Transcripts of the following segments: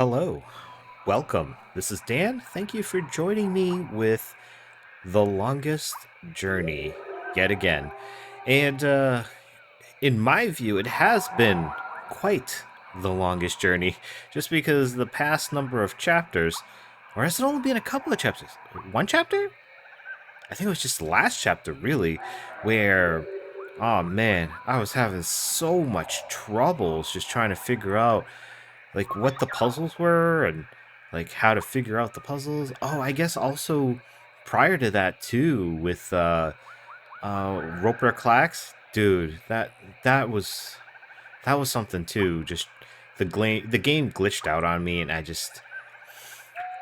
Hello, welcome. This is Dan. Thank you for joining me with The Longest Journey yet again. And in my view, it has been quite the longest journey, just because the past number of chapters, or has it only been a couple of chapters? One chapter? I think it was just the last chapter, really, where, oh man, I was having so much troubles just trying to figure out like what the puzzles were and like how to figure out the puzzles. Oh, I guess also prior to that too with Roper Clacks, dude, that was something too. Just the game glitched out on me and I just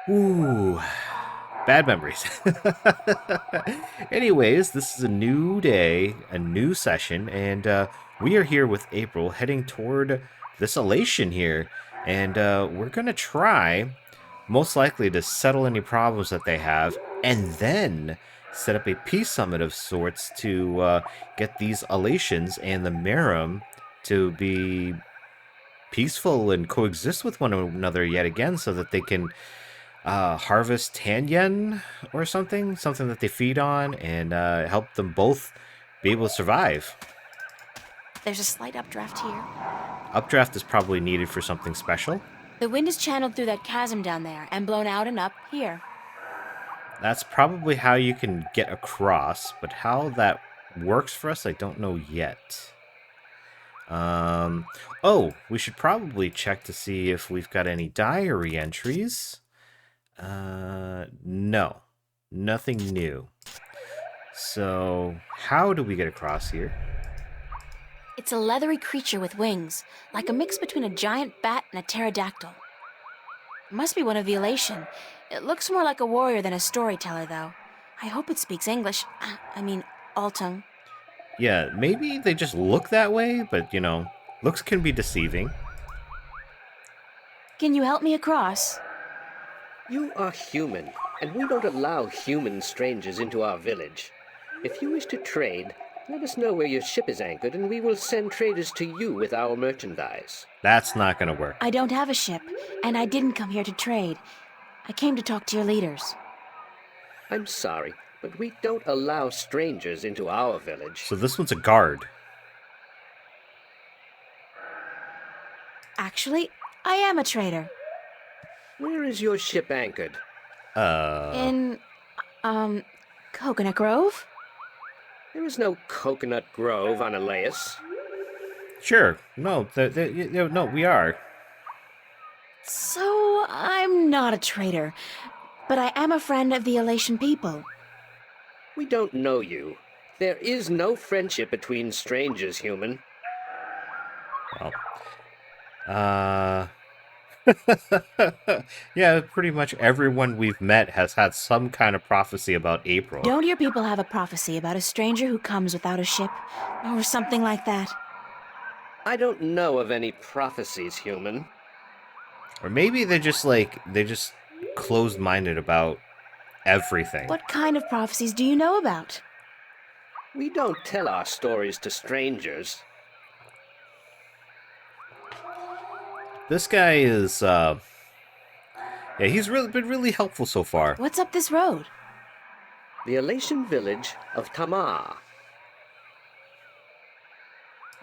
ooh, bad memories. Anyways, this is a new day, a new session, and we are here with April heading toward this elation here. And we're going to try, most likely, to settle any problems that they have, and then set up a peace summit of sorts to get these elations and the Merum to be peaceful and coexist with one another yet again so that they can harvest Tanyen or something that they feed on, and help them both be able to survive. There's a slight updraft here. Updraft is probably needed for something special. The wind is channeled through that chasm down there and blown out and up here. That's probably how you can get across, but how that works for us, I don't know yet. Oh, we should probably check to see if we've got any diary entries. No, nothing new. So, how do we get across here? It's a leathery creature with wings, like a mix between a giant bat and a pterodactyl. It must be one of the elation. It looks more like a warrior than a storyteller, though. I hope it speaks English. I mean, Altung. Yeah, maybe they just look that way, but looks can be deceiving. Can you help me across? You are human, and we don't allow human strangers into our village. If you wish to trade, let us know where your ship is anchored, and we will send traders to you with our merchandise. That's not gonna work. I don't have a ship, and I didn't come here to trade. I came to talk to your leaders. I'm sorry, but we don't allow strangers into our village. So this one's a guard. Actually, I am a trader. Where is your ship anchored? In, Coconut Grove? There is no coconut grove on Elias. Sure. No, no, we are. So, I'm not a traitor, but I am a friend of the Elation people. We don't know you. There is no friendship between strangers, human. Well, yeah, pretty much everyone we've met has had some kind of prophecy about April. Don't your people have a prophecy about a stranger who comes without a ship, or something like that? I don't know of any prophecies, human. Or maybe they're just closed-minded about everything. What kind of prophecies do you know about? We don't tell our stories to strangers. This guy is, yeah, he's really been really helpful so far. What's up this road? The Elation village of Tamar.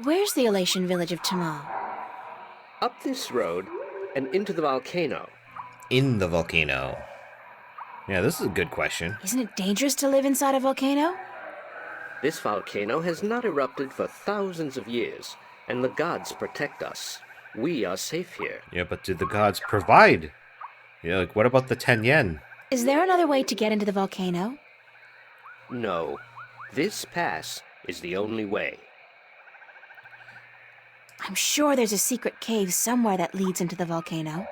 Where's the Elation village of Tamar? Up this road and into the volcano. In the volcano. Yeah, this is a good question. Isn't it dangerous to live inside a volcano? This volcano has not erupted for thousands of years, and the gods protect us. We are safe here. Yeah, but do the gods provide? Yeah, like what about the 10 yen? Is there another way to get into the volcano? No, this pass is the only way. I'm sure there's a secret cave somewhere that leads into the volcano.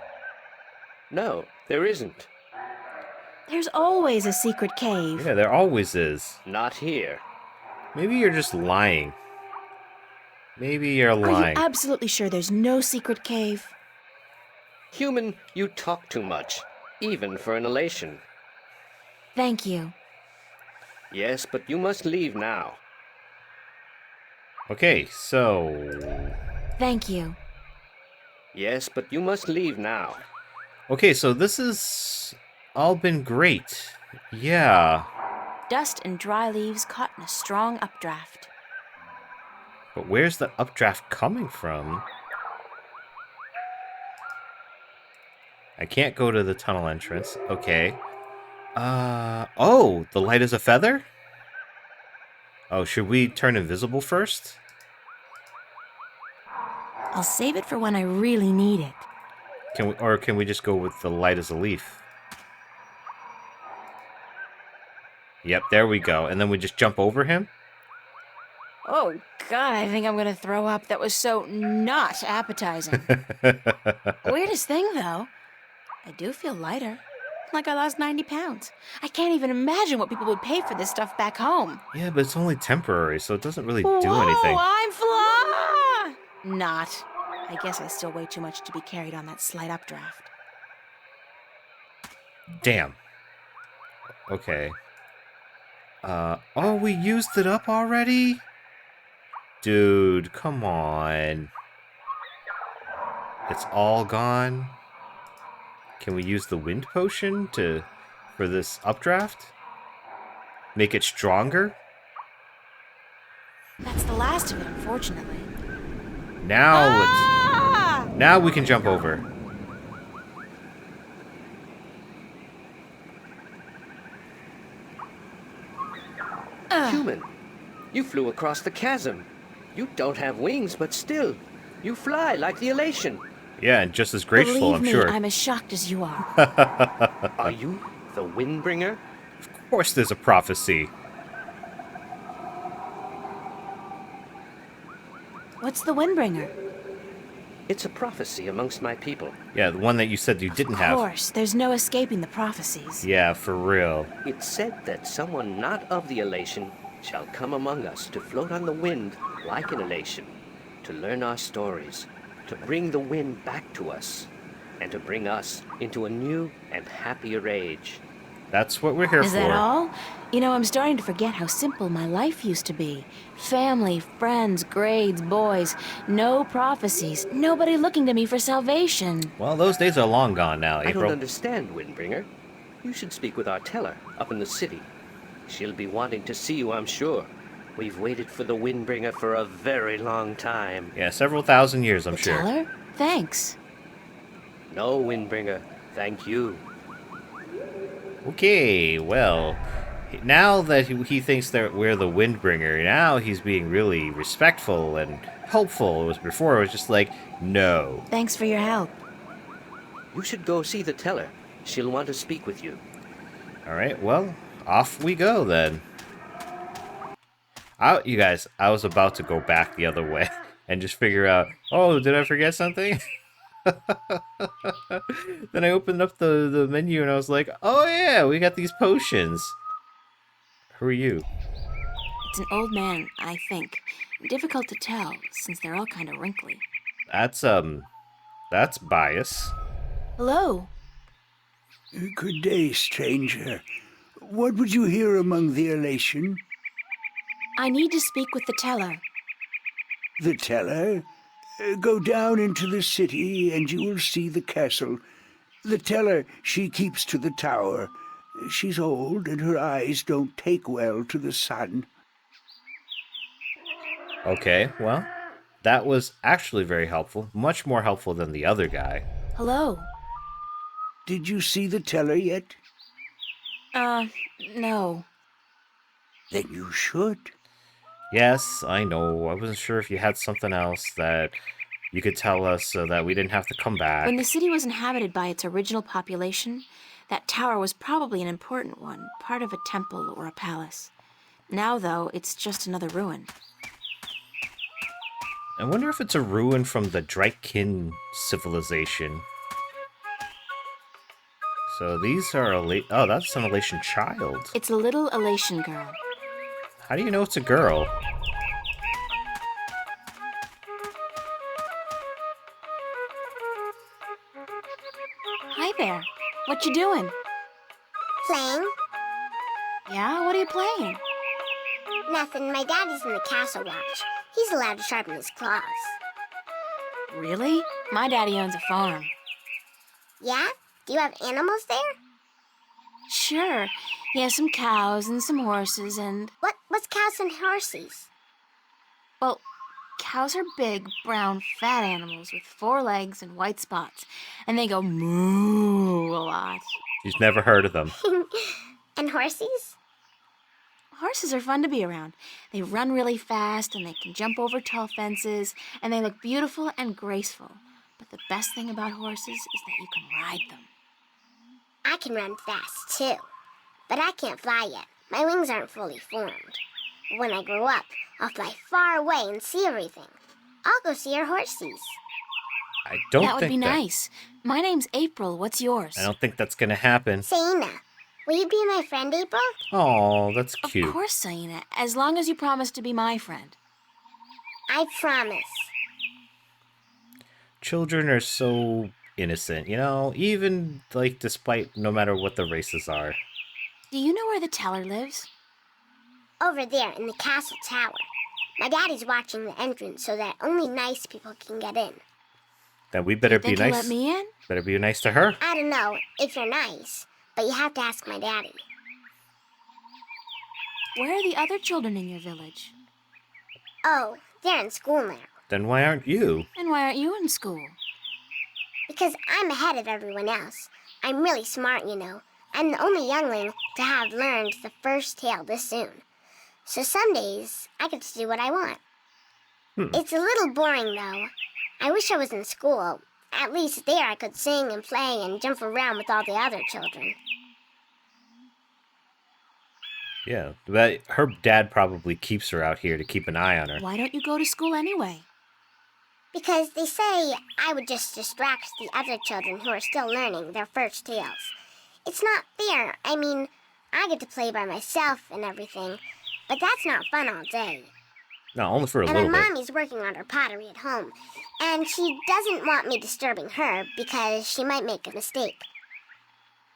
No, there isn't. There's always a secret cave. Yeah, there always is. Not here. Maybe you're just lying. Maybe you're lying. Are you absolutely sure there's no secret cave? Human, you talk too much, even for an elation. Thank you. Yes, but you must leave now. Okay, so... Thank you. Yes, but you must leave now. Okay, so this has all been great. Yeah, Dust and dry leaves caught in a strong updraft. but where's the updraft coming from? I can't go to the tunnel entrance. Okay. Oh, the light is a feather? Oh, should we turn invisible first? I'll save it for when I really need it. Can we just go with the light as a leaf? Yep, there we go. And then we just jump over him? Oh, God, I think I'm gonna throw up. That was so not appetizing. Weirdest thing, though, I do feel lighter. Like I lost 90 pounds. I can't even imagine what people would pay for this stuff back home. Yeah, but it's only temporary, so it doesn't really do Whoa, anything. I'm fly! Not. I guess I still weigh too much to be carried on that slight updraft. Damn. Okay. Oh, we used it up already? Dude, come on. It's all gone. Can we use the wind potion for this updraft? Make it stronger? That's the last of it, unfortunately. Now we can jump over. Human, you flew across the chasm. You don't have wings, but still, you fly like the Alatian. Yeah, and just as graceful, Believe I'm me, sure. I'm as shocked as you are. Are you the Windbringer? Of course there's a prophecy. What's the Windbringer? It's a prophecy amongst my people. Yeah, the one that you said you didn't Of have. course, there's no escaping the prophecies. Yeah, for real. It's said that someone not of the elation shall come among us to float on the wind like an elation, to learn our stories, to bring the wind back to us, and to bring us into a new and happier age. That's what we're here Is for. that all? You know, I'm starting to forget how simple my life used to be. Family, friends, grades, boys. No prophecies. Nobody looking to me for salvation. Well, those days are long gone now, I don't April. understand, Windbringer. You should speak with our teller up in the city. She'll be wanting to see you, I'm sure. We've waited for the Windbringer for a very long time. Yeah, several thousand years, I'm The sure. teller? Thanks. No, Windbringer, thank you. Okay, well, now that he thinks that we're the Windbringer, now he's being really respectful and helpful. It was before, it was just like, no. Thanks for your help. You should go see the teller. She'll want to speak with you. All right, well, off we go then. You guys, I was about to go back the other way and just figure out, oh, did I forget something? Then I opened up the menu and I was like, oh yeah, we got these potions. Who are you? It's an old man, I think. Difficult to tell, since they're all kind of wrinkly. That's bias. Hello. Good day, stranger. What would you hear among the elation? I need to speak with the teller. The teller? Go down into the city and you will see the castle. The teller, she keeps to the tower. She's old and her eyes don't take well to the sun. Okay, well, that was actually very helpful. Much more helpful than the other guy. Hello. Did you see the teller yet? No. Then you should. Yes, I know. I wasn't sure if you had something else that you could tell us so that we didn't have to come back. When the city was inhabited by its original population, that tower was probably an important one, part of a temple or a palace. Now, though, it's just another ruin. I wonder if it's a ruin from the Drykin civilization. So these are oh, that's an Elation child. It's a little Elation girl. How do you know it's a girl? Hi there. What you doing? Playing? Yeah, what are you playing? Nothing. My daddy's in the castle watch. He's allowed to sharpen his claws. Really? My daddy owns a farm. Yeah? Do you have animals there? Sure, he has some cows and some horses and, What's cows and horses? well, cows are big, brown, fat animals with 4 legs and white spots, and they go moo a lot. She's never heard of them. And horses? Horses are fun to be around. They run really fast and they can jump over tall fences, and they look beautiful and graceful. But the best thing about horses is that you can ride them. I can run fast, too. But I can't fly yet. My wings aren't fully formed. When I grow up, I'll fly far away and see everything. I'll go see our horses. I don't That would think be nice. My name's April. What's yours? I don't think that's gonna happen. Saina, will you be my friend, April? Oh, that's Of cute. course, Saina, as long as you promise to be my friend. I promise. Children are so innocent, even like despite no matter what the races are. Do you know where the teller lives? Over there in the castle tower. My daddy's watching the entrance so that only nice people can get in. Then we better be Think he'll nice. let me in? Better be nice to her. I don't know if you're nice, but you have to ask my daddy. Where are the other children in your village? Oh, they're in school now. Then why aren't you? And why aren't you in school? Because I'm ahead of everyone else. I'm really smart, you know. I'm the only youngling to have learned the first tale this soon. So some days, I get to do what I want. It's a little boring, though. I wish I was in school. At least there I could sing and play and jump around with all the other children. Yeah, but her dad probably keeps her out here to keep an eye on her. Why don't you go to school anyway? Because they say I would just distract the other children who are still learning their first tales. It's not fair. I mean, I get to play by myself and everything, but that's not fun all day. No, only for a And little my bit. mommy's working on her pottery at home, and she doesn't want me disturbing her because she might make a mistake.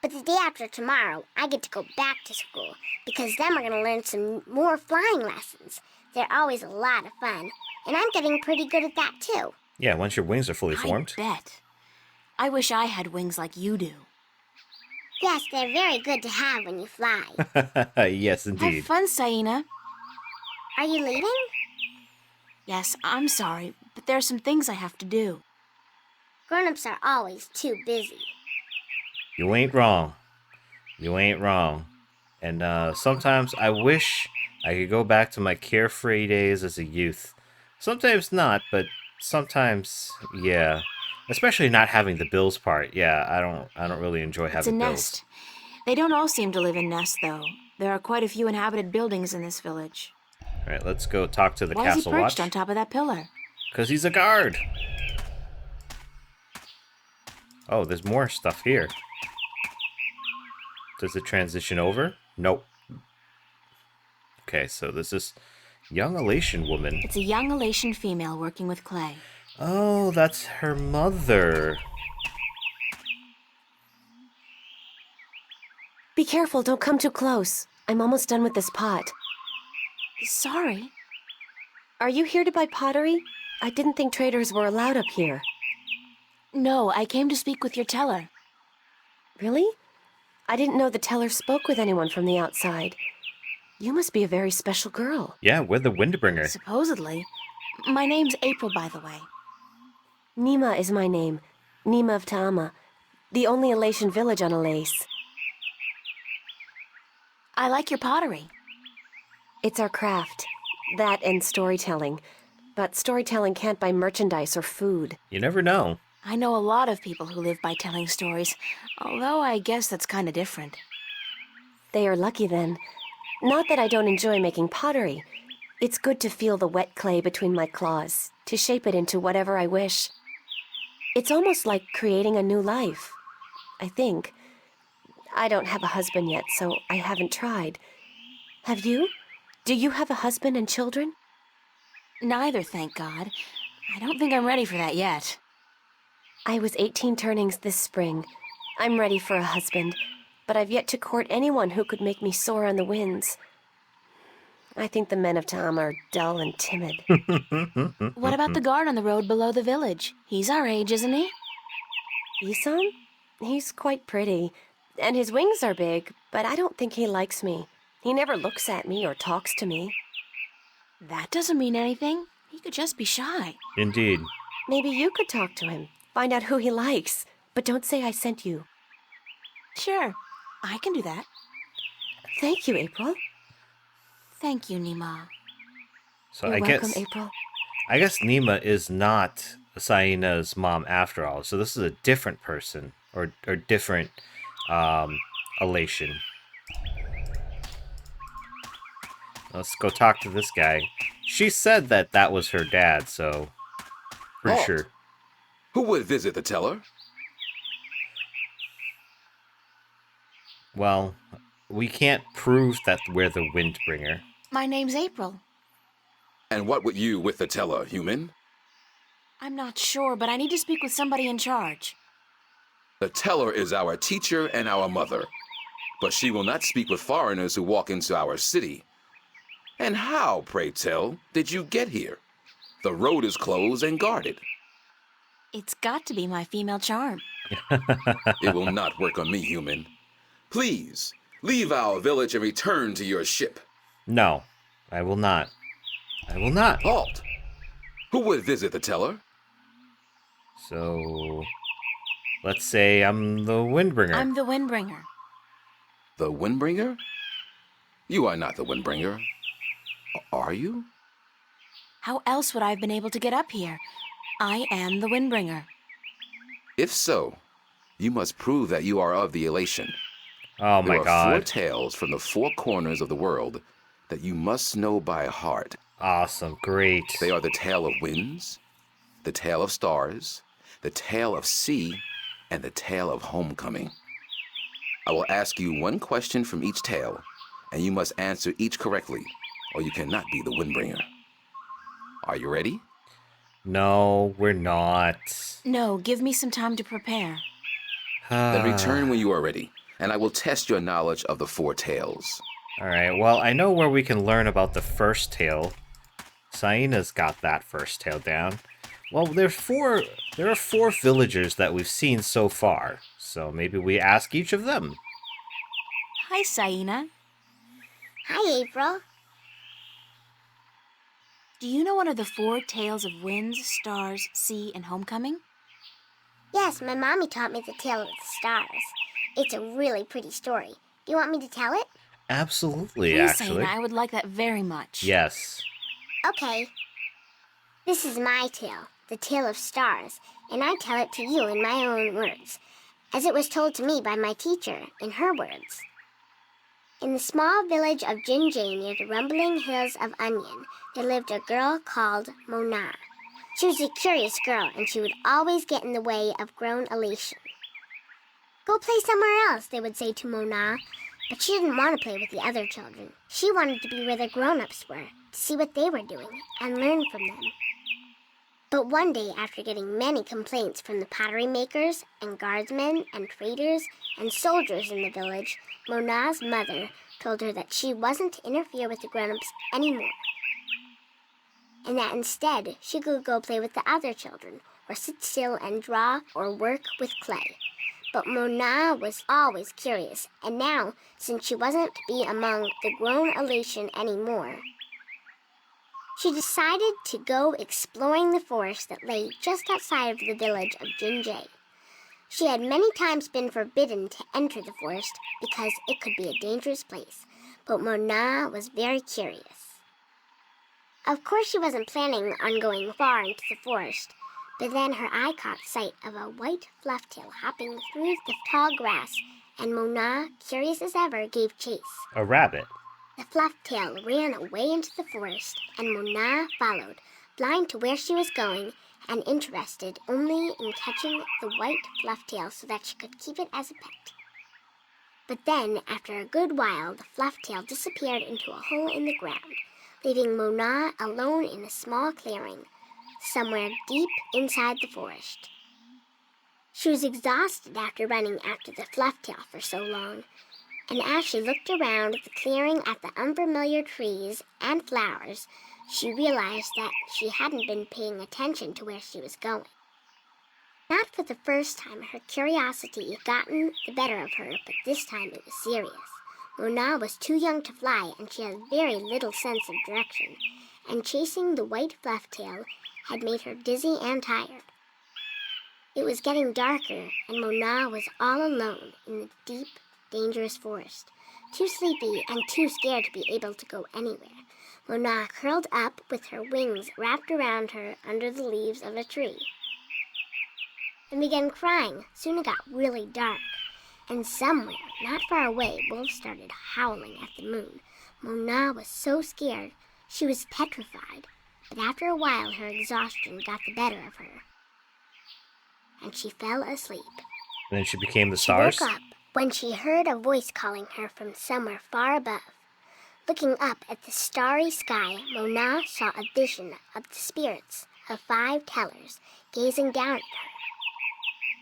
But the day after tomorrow, I get to go back to school because then we're going to learn some more flying lessons. They're always a lot of fun, and I'm getting pretty good at that too. Yeah, once your wings are fully formed. I bet. I wish I had wings like you do. Yes, they're very good to have when you fly. Yes, indeed. Have fun, Saina. Are you leaving? Yes, I'm sorry, but there are some things I have to do. Grown-ups are always too busy. You ain't wrong. You ain't wrong. And sometimes I wish I could go back to my carefree days as a youth. Sometimes not, but sometimes, yeah. Especially not having the bills part. Yeah, I don't really enjoy It's a having bills. nest. They don't all seem to live in nests, though. There are quite a few inhabited buildings in this village. All right, let's go talk to the Why is he castle perched watch. on top of that pillar? Because he's a guard. Oh, there's more stuff here. Does it transition over? Nope. Okay, so there's this young Alatian woman. It's a young Alatian female working with clay. Oh, that's her mother. Be careful, don't come too close. I'm almost done with this pot. Sorry. Are you here to buy pottery? I didn't think traders were allowed up here. No, I came to speak with your teller. Really? I didn't know the teller spoke with anyone from the outside. You must be a very special girl. Yeah, we're the Windbringer. Supposedly. My name's April, by the way. Nima is my name. Nima of Ta'ama, the only Alatian village on Alace. I like your pottery. It's our craft. That and storytelling. But storytelling can't buy merchandise or food. You never know. I know a lot of people who live by telling stories, although I guess that's kind of different. They are lucky then. Not that I don't enjoy making pottery. It's good to feel the wet clay between my claws, to shape it into whatever I wish. It's almost like creating a new life, I think. I don't have a husband yet, so I haven't tried. Have you? Do you have a husband and children? Neither, thank God. I don't think I'm ready for that yet. I was 18 turnings this spring. I'm ready for a husband, but I've yet to court anyone who could make me soar on the winds. I think the men of Ta'ama are dull and timid. What about the guard on the road below the village? He's our age, isn't he? Isan? He's quite pretty, and his wings are big, but I don't think he likes me. He never looks at me or talks to me. That doesn't mean anything. He could just be shy. Indeed. Maybe you could talk to him, find out who he likes, but don't say I sent you. Sure, I can do that. Thank you, April. Thank you, Nima. So You're I welcome, guess April. Nima is not Saina's mom after all. So this is a different person or different elation. Let's go talk to this guy. She said that was her dad, so pretty Halt! sure. Who would visit the teller? Well, we can't prove that we're the Windbringer. My name's April. And what would you with the teller, human? I'm not sure, but I need to speak with somebody in charge. The teller is our teacher and our mother, but she will not speak with foreigners who walk into our city. And how, pray tell, did you get here? The road is closed and guarded. It's got to be my female charm. It will not work on me, human. Please, leave our village and return to your ship. No, I will not. I will not. Halt! Who would visit the teller? So, let's say I'm the Windbringer. I'm the Windbringer. The Windbringer? You are not the Windbringer. Are you? How else would I have been able to get up here? I am the Windbringer. If so, you must prove that you are of the Elation. Oh my There are 4 god. tales from the 4 corners of the world that you must know by heart. Awesome, great. They are the tale of winds, the tale of stars, the tale of sea, and the tale of homecoming. I will ask you one question from each tale, and you must answer each correctly, or you cannot be the Windbringer. Are you ready? No, we're not. No, give me some time to prepare. Then return when you are ready, and I will test your knowledge of the 4 tales. Alright, well, I know where we can learn about the first tale. Saina's got that first tale down. Well, there are 4 villagers that we've seen so far, so maybe we ask each of them. Hi, Saina. Hi, April. Do you know one of the 4 tales of winds, stars, sea, and homecoming? Yes, my mommy taught me the tale of the stars. It's a really pretty story. Do you want me to tell it? Absolutely, Please, actually. Saina, I would like that very much. Yes. Okay. This is my tale, the tale of stars, and I tell it to you in my own words, as it was told to me by my teacher in her words. In the small village of Jinjay near the rumbling hills of Onion, there lived a girl called Mona. She was a curious girl, and she would always get in the way of grown elation. Go play somewhere else, they would say to Mona, but she didn't want to play with the other children. She wanted to be where the grown-ups were, to see what they were doing, and learn from them. But one day, after getting many complaints from the pottery makers and guardsmen and traders and soldiers in the village, Mona's mother told her that she wasn't to interfere with the grown-ups anymore, and that instead she could go play with the other children, or sit still and draw or work with clay. But Mona was always curious, and now, since she wasn't to be among the grown elation anymore, she decided to go exploring the forest that lay just outside of the village of Jinjay. She had many times been forbidden to enter the forest because it could be a dangerous place, but Mona was very curious. Of course, she wasn't planning on going far into the forest, but then her eye caught sight of a white flufftail hopping through the tall grass, and Mona, curious as ever, gave chase. A rabbit. The flufftail ran away into the forest, and Mona followed, blind to where she was going and interested only in catching the white flufftail so that she could keep it as a pet. But then, after a good while, the flufftail disappeared into a hole in the ground, leaving Mona alone in a small clearing, somewhere deep inside the forest. She was exhausted after running after the flufftail for so long, and as she looked around the clearing at the unfamiliar trees and flowers, she realized that she hadn't been paying attention to where she was going. Not for the first time her curiosity had gotten the better of her, but this time it was serious. Mona was too young to fly, and she had very little sense of direction, and chasing the white fluff tail had made her dizzy and tired. It was getting darker, and Mona was all alone in the deep, dangerous forest, too sleepy and too scared to be able to go anywhere. Mona curled up with her wings wrapped around her under the leaves of a tree and began crying. Soon it got really dark, and somewhere, not far away, wolves started howling at the moon. Mona was so scared she was petrified, but after a while her exhaustion got the better of her, and she fell asleep. And then she became the She stars? woke up when she heard a voice calling her from somewhere far above. Looking up at the starry sky, Mona saw a vision of the spirits of 5 tellers gazing down at her.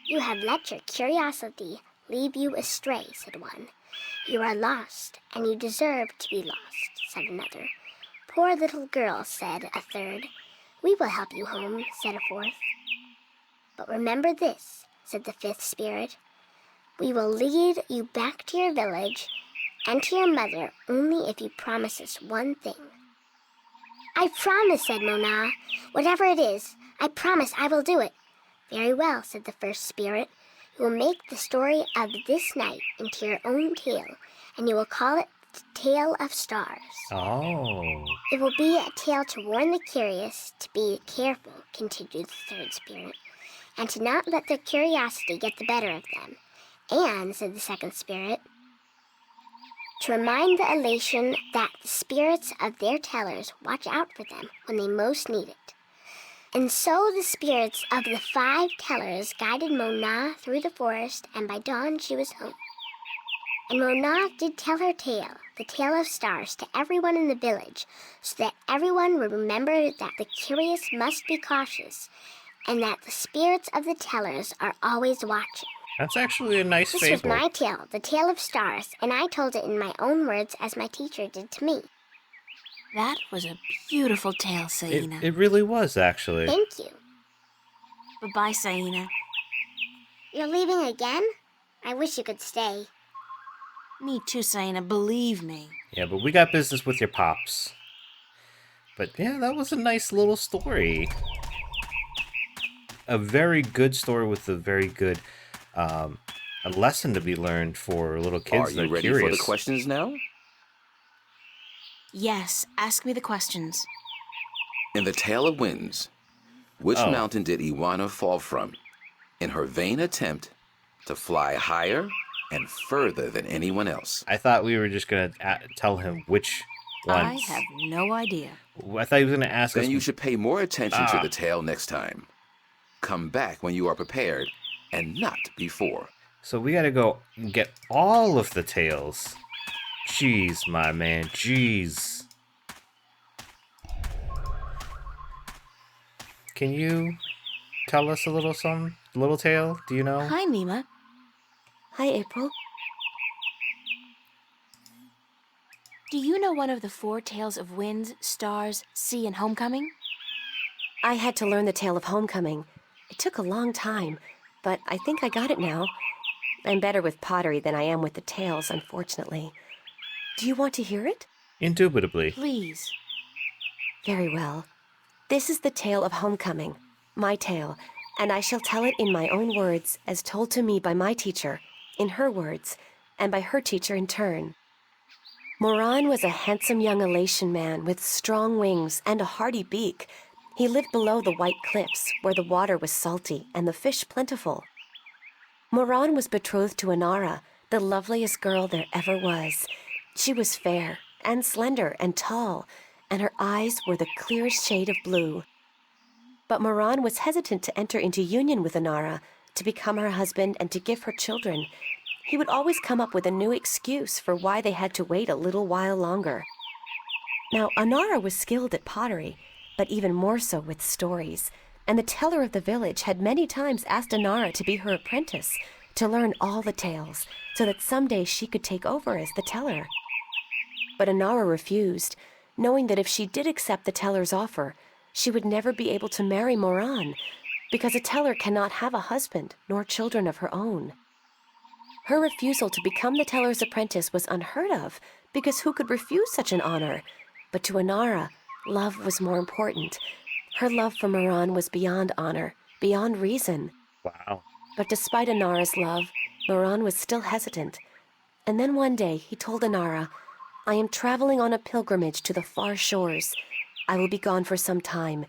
"You have let your curiosity leave you astray," said one. "You are lost, and you deserve to be lost," said another. "Poor little girl," said a third. "We will help you home," said a fourth. "But remember this," said the 5th spirit. "We will lead you back to your village and to your mother only if you promise us one thing." "I promise," said Mona. "Whatever it is, I promise I will do it." "Very well," said the 1st spirit. "You will make the story of this night into your own tale, and you will call it the Tale of Stars." Oh. "It will be a tale to warn the curious to be careful," continued the 3rd spirit, "and to not let their curiosity get the better of them. And," said the 2nd spirit, "to remind the elation that the spirits of their tellers watch out for them when they most need it." And so the spirits of the 5 tellers guided Mona through the forest, and by dawn she was home. And Mona did tell her tale, the Tale of Stars, to everyone in the village, so that everyone would remember that the curious must be cautious, and that the spirits of the tellers are always watching. That's actually a nice This fable. was my tale, the Tale of Stars, and I told it in my own words as my teacher did to me. That was a beautiful tale, Saina. It really was, actually. Thank you. Bye-bye, Saina. You're leaving again? I wish you could stay. Me too, Saina, believe me. Yeah, but we got business with your pops. But yeah, that was a nice little story. A very good story with a very good a lesson to be learned for little kids Are that you are ready curious. for the questions now? Yes, ask me the questions. In the Tale of Winds, which Oh. mountain did Iwana fall from in her vain attempt to fly higher and further than anyone else? I thought we were just going to tell him which I ones. have no idea. I thought he was going to ask us. Then you should pay more attention to Ah. the tale next time. Come back when you are prepared and not before. So we got to go and get all of the tales. Jeez, my man, jeez. Can you tell us a little tale? Do you know? Hi, Mima. Hi, April. Do you know one of the 4 tales of winds, stars, sea, and homecoming? I had to learn the tale of homecoming. It took a long time, but I think I got it now. I'm better with pottery than I am with the tales, unfortunately. Do you want to hear it? Indubitably. Please. Very well. This is the tale of homecoming, my tale, and I shall tell it in my own words as told to me by my teacher, in her words, and by her teacher in turn. Moran was a handsome young Alatian man with strong wings and a hardy beak. He lived below the white cliffs, where the water was salty and the fish plentiful. Moran was betrothed to Inara, the loveliest girl there ever was. She was fair and slender and tall, and her eyes were the clearest shade of blue. But Moran was hesitant to enter into union with Inara, to become her husband and to give her children. He would always come up with a new excuse for why they had to wait a little while longer. Now, Inara was skilled at pottery, but even more so with stories, and the teller of the village had many times asked Inara to be her apprentice, to learn all the tales, so that someday she could take over as the teller. But Inara refused, knowing that if she did accept the teller's offer, she would never be able to marry Moran, because a teller cannot have a husband nor children of her own. Her refusal to become the teller's apprentice was unheard of, because who could refuse such an honor? But to Inara, love was more important. Her love for Moran was beyond honor, beyond reason. Wow. But despite Inara's love, Moran was still hesitant. And then one day he told Inara, "I am traveling on a pilgrimage to the far shores. I will be gone for some time,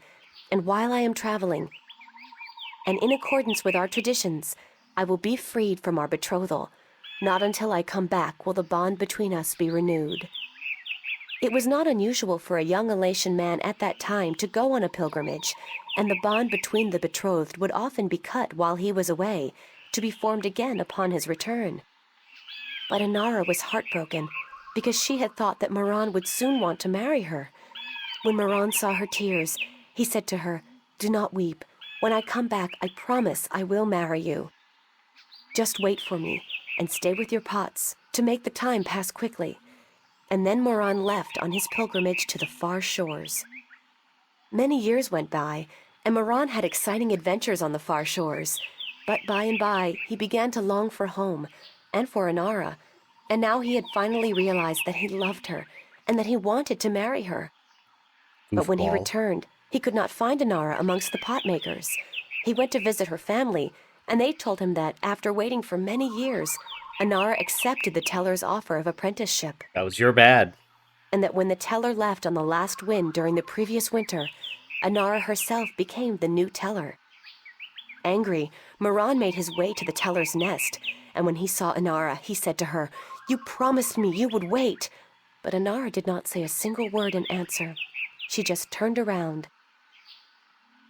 and while I am traveling, and in accordance with our traditions, I will be freed from our betrothal. Not until I come back will the bond between us be renewed." It was not unusual for a young Alatian man at that time to go on a pilgrimage, and the bond between the betrothed would often be cut while he was away, to be formed again upon his return. But Inara was heartbroken, because she had thought that Moran would soon want to marry her. When Moran saw her tears, he said to her, "Do not weep. When I come back, I promise I will marry you. Just wait for me, and stay with your pots, to make the time pass quickly." And then Moran left on his pilgrimage to the far shores. Many years went by, and Moran had exciting adventures on the far shores. But by and by, he began to long for home, and for Inara, and now he had finally realized that he loved her, and that he wanted to marry her. But when he Goofball. returned, he could not find Inara amongst the potmakers. He went to visit her family, and they told him that, after waiting for many years, Inara accepted the teller's offer of apprenticeship, That was your bad. and that when the teller left on the last wind during the previous winter, Inara herself became the new teller. Angry, Moran made his way to the teller's nest, and when he saw Inara, he said to her, "You promised me you would wait." But Inara did not say a single word in answer. She just turned around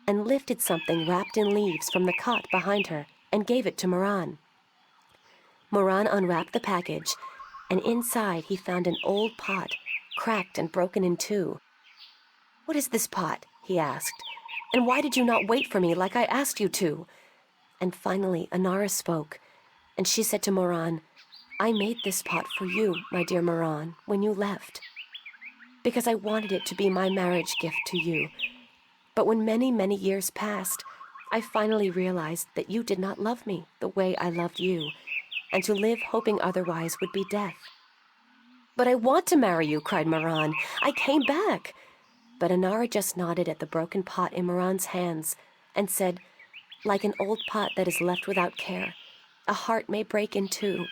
and lifted something wrapped in leaves from the cot behind her and gave it to Moran. Moran unwrapped the package, and inside he found an old pot, cracked and broken in two. "What is this pot?" he asked. "And why did you not wait for me like I asked you to?" And finally Inara spoke, and she said to Moran, "I made this pot for you, my dear Moran, when you left, because I wanted it to be my marriage gift to you. But when many, many years passed, I finally realized that you did not love me the way I loved you, and to live hoping otherwise would be death." "But I want to marry you," cried Moran. "I came back." But Inara just nodded at the broken pot in Moran's hands and said, "Like an old pot that is left without care, a heart may break in two,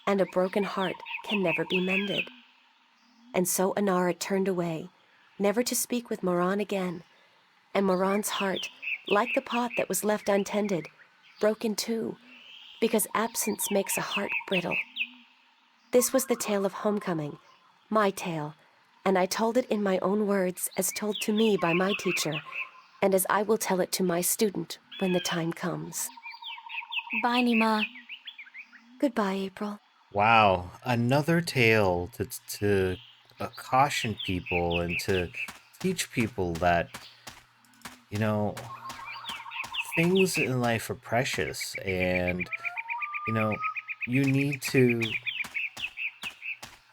and a broken heart can never be mended." And so Inara turned away, never to speak with Moran again, and Moran's heart, like the pot that was left untended, broke in two, because absence makes a heart brittle. This was the tale of homecoming, my tale, and I told it in my own words as told to me by my teacher, and as I will tell it to my student when the time comes. Bye, Nima. Goodbye, April. Wow, another tale to caution people and to teach people that, you know, things in life are precious, and, you know, you need to.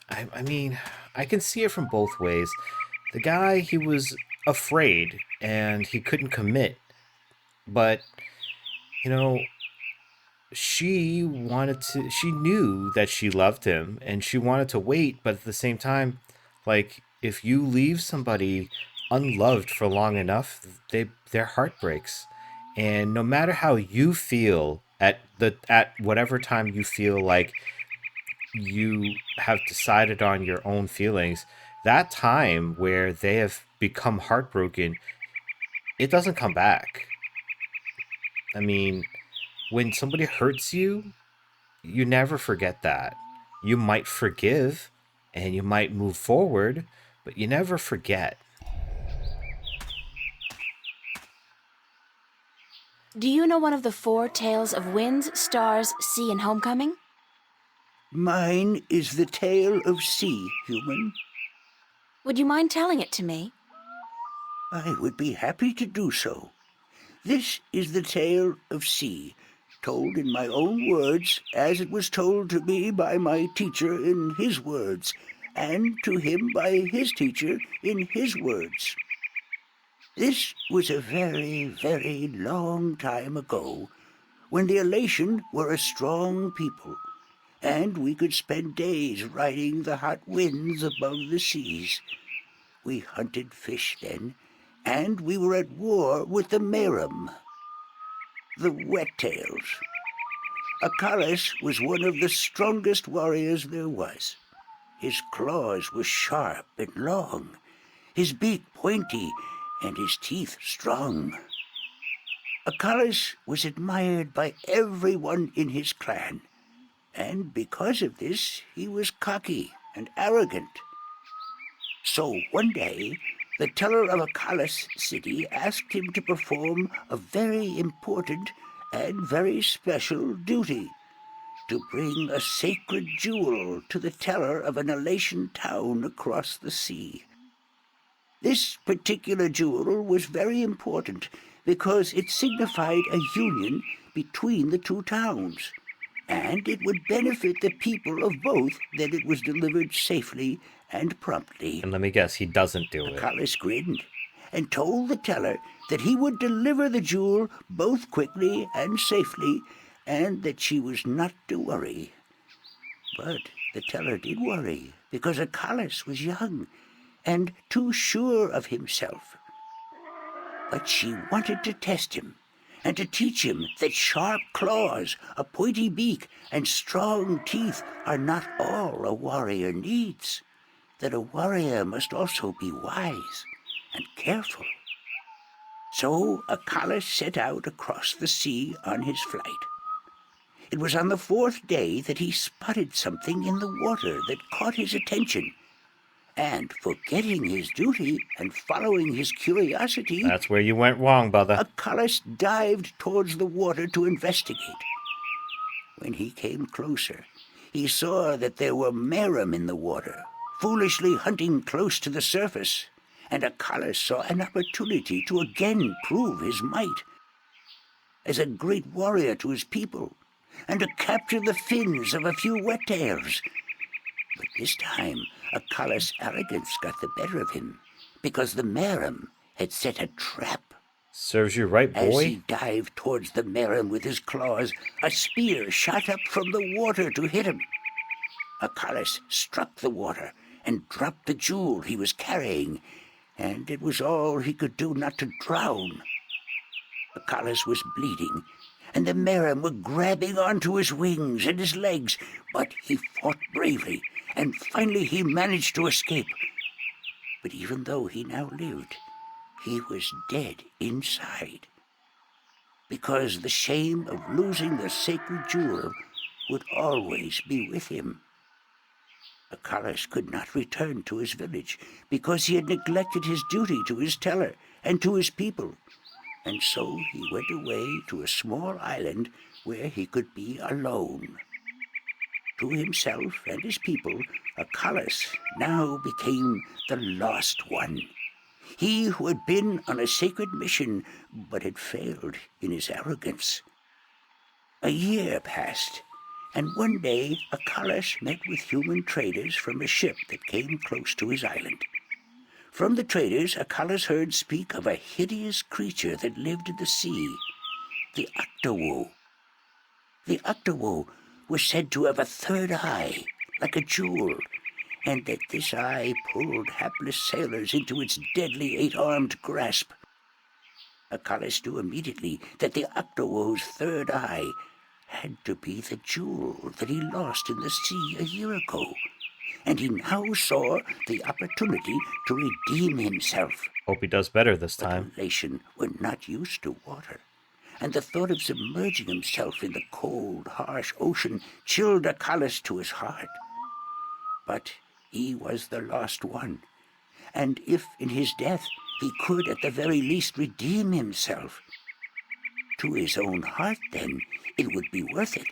I mean, I can see it from both ways. The guy, he was afraid and he couldn't commit, but, you know, she knew that she loved him and she wanted to wait, but at the same time, like, if you leave somebody unloved for long enough, their heart breaks. And no matter how you feel at whatever time you feel like you have decided on your own feelings, that time where they have become heartbroken, it doesn't come back. I mean, when somebody hurts you, you never forget that. You might forgive and you might move forward, but you never forget. Do you know one of the 4 tales of winds, stars, sea, and homecoming? Mine is the tale of sea, human. Would you mind telling it to me? I would be happy to do so. This is the tale of sea, told in my own words, as it was told to me by my teacher in his words, and to him by his teacher in his words. This was a very, very long time ago, when the Alatian were a strong people, and we could spend days riding the hot winds above the seas. We hunted fish then, and we were at war with the Merum, the Wet-tails. Achilles was one of the strongest warriors there was. His claws were sharp and long, his beak pointy, and his teeth strong. Achilles was admired by everyone in his clan, and because of this he was cocky and arrogant. So one day, the teller of Achilles' city asked him to perform a very important and very special duty, to bring a sacred jewel to the teller of an Alatian town across the sea. This particular jewel was very important because it signified a union between the two towns, and it would benefit the people of both that it was delivered safely and promptly. And let me guess, he doesn't do it. Achilles grinned and told the teller that he would deliver the jewel both quickly and safely, and that she was not to worry. But the teller did worry, because Achilles was young and too sure of himself. But she wanted to test him, and to teach him that sharp claws, a pointy beak, and strong teeth are not all a warrior needs, that a warrior must also be wise and careful. So Achilles set out across the sea on his flight. It was on the fourth day that he spotted something in the water that caught his attention, and forgetting his duty and following his curiosity, That's where you went wrong, brother. Achilles dived towards the water to investigate. When he came closer, he saw that there were Merum in the water, foolishly hunting close to the surface, and Achilles saw an opportunity to again prove his might as a great warrior to his people, and to capture the fins of a few Wet-tails. But this time, Achilles' arrogance got the better of him, because the Merum had set a trap. Serves you right, As boy. he dived towards the Merum with his claws, a spear shot up from the water to hit him. Achilles struck the water and dropped the jewel he was carrying, and it was all he could do not to drown. Achilles was bleeding, and the Merum were grabbing onto his wings and his legs, but he fought bravely, and finally he managed to escape. But even though he now lived, he was dead inside, because the shame of losing the sacred jewel would always be with him. Achilles could not return to his village, because he had neglected his duty to his teller and to his people, and so he went away to a small island where he could be alone. To himself and his people, Achilles now became the lost one, he who had been on a sacred mission but had failed in his arrogance. A year passed, and one day Achilles met with human traders from a ship that came close to his island. From the traders, Achilles heard speak of a hideous creature that lived in the sea, the Octowoe. The Octowoe was said to have a third eye, like a jewel, and that this eye pulled hapless sailors into its deadly eight-armed grasp. Achilles knew immediately that the Octowoe's third eye had to be the jewel that he lost in the sea a year ago, and he now saw the opportunity to redeem himself. Hope he does better this time. But the Latian were not used to water, and the thought of submerging himself in the cold, harsh ocean chilled Achilles to his heart. But he was the lost one, and if in his death he could at the very least redeem himself, to his own heart then it would be worth it.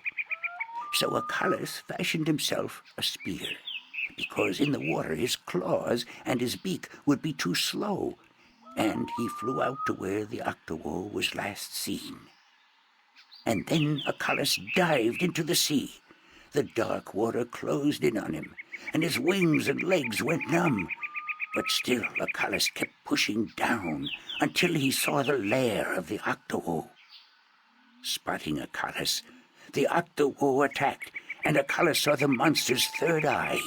So Achilles fashioned himself a spear, because in the water his claws and his beak would be too slow, and he flew out to where the Octowoe was last seen. And then Achilles dived into the sea. The dark water closed in on him, and his wings and legs went numb. But still Acalus kept pushing down until he saw the lair of the Octowo. Spotting Acalus, the Octowo attacked, and Acalus saw the monster's third eye,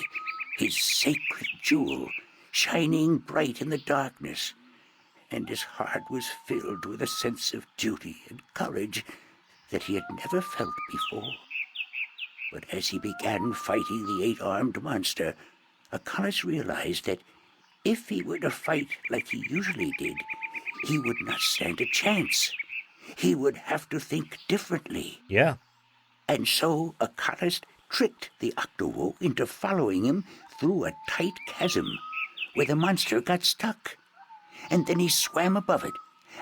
his sacred jewel, shining bright in the darkness, and his heart was filled with a sense of duty and courage that he had never felt before. But as he began fighting the eight-armed monster, Acalus realized that if he were to fight like he usually did, he would not stand a chance. He would have to think differently. Yeah. And so Acalus tricked the Octowo into following him through a tight chasm where the monster got stuck. And then he swam above it,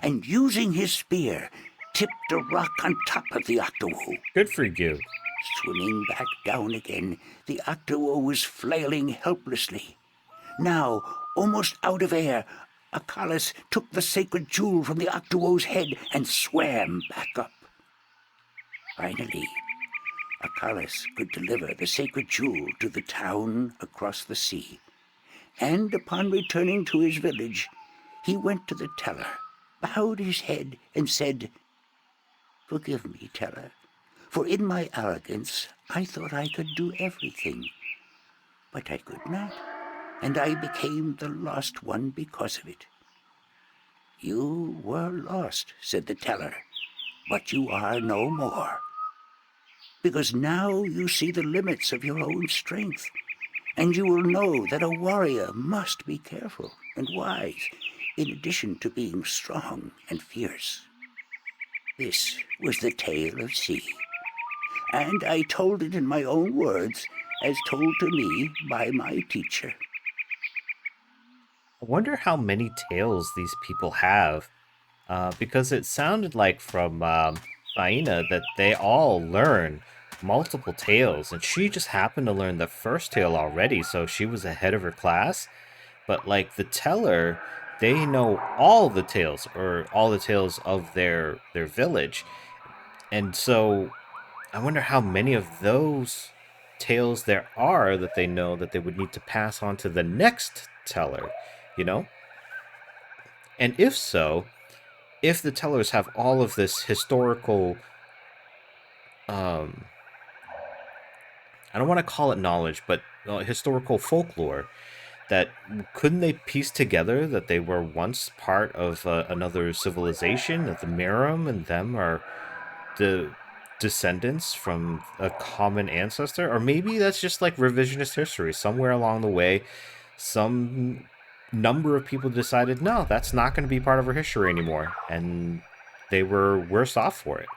and using his spear, tipped a rock on top of the Octowo. Good for you. Swimming back down again, the Octowo was flailing helplessly. Now, almost out of air, Acalus took the sacred jewel from the Octowo's head and swam back up. Finally, Acalus could deliver the sacred jewel to the town across the sea. And upon returning to his village, he went to the teller, bowed his head, and said, "Forgive me, teller, for in my arrogance I thought I could do everything. But I could not, and I became the lost one because of it." "You were lost," said the teller, "but you are no more. Because now you see the limits of your own strength, and you will know that a warrior must be careful and wise, in addition to being strong and fierce." This was the tale of C, and I told it in my own words, as told to me by my teacher. I wonder how many tales these people have, because it sounded like from Aina that they all learn multiple tales, and she just happened to learn the first tale already, so she was ahead of her class. But like the teller, they know all the tales, or all the tales of their village, and so I wonder how many of those tales there are that they know that they would need to pass on to the next teller, you know? And if so, if the tellers have all of this historical, um, I don't want to call it knowledge, but historical folklore, that couldn't they piece together that they were once part of another civilization, that the Miram and them are the descendants from a common ancestor? Or maybe that's just like revisionist history. Somewhere along the way, some number of people decided, no, that's not going to be part of our history anymore, and they were worse off for it.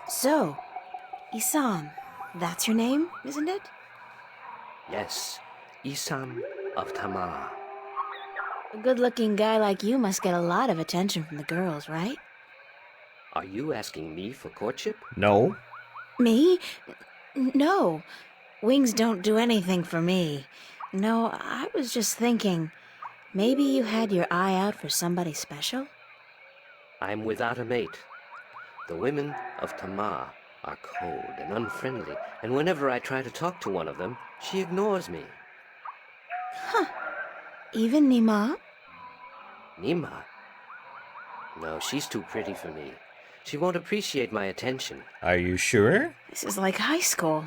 So, Isam, that's your name, isn't it? Yes, Isam of Tamar. A good-looking guy like you must get a lot of attention from the girls, right? Are you asking me for courtship? No. Me? No. Wings don't do anything for me. No, I was just thinking, maybe you had your eye out for somebody special? I'm without a mate. The women of Tamar are cold and unfriendly, and whenever I try to talk to one of them, she ignores me. Huh. Even Nima? Nima? No, she's too pretty for me. She won't appreciate my attention. Are you sure? This is like high school.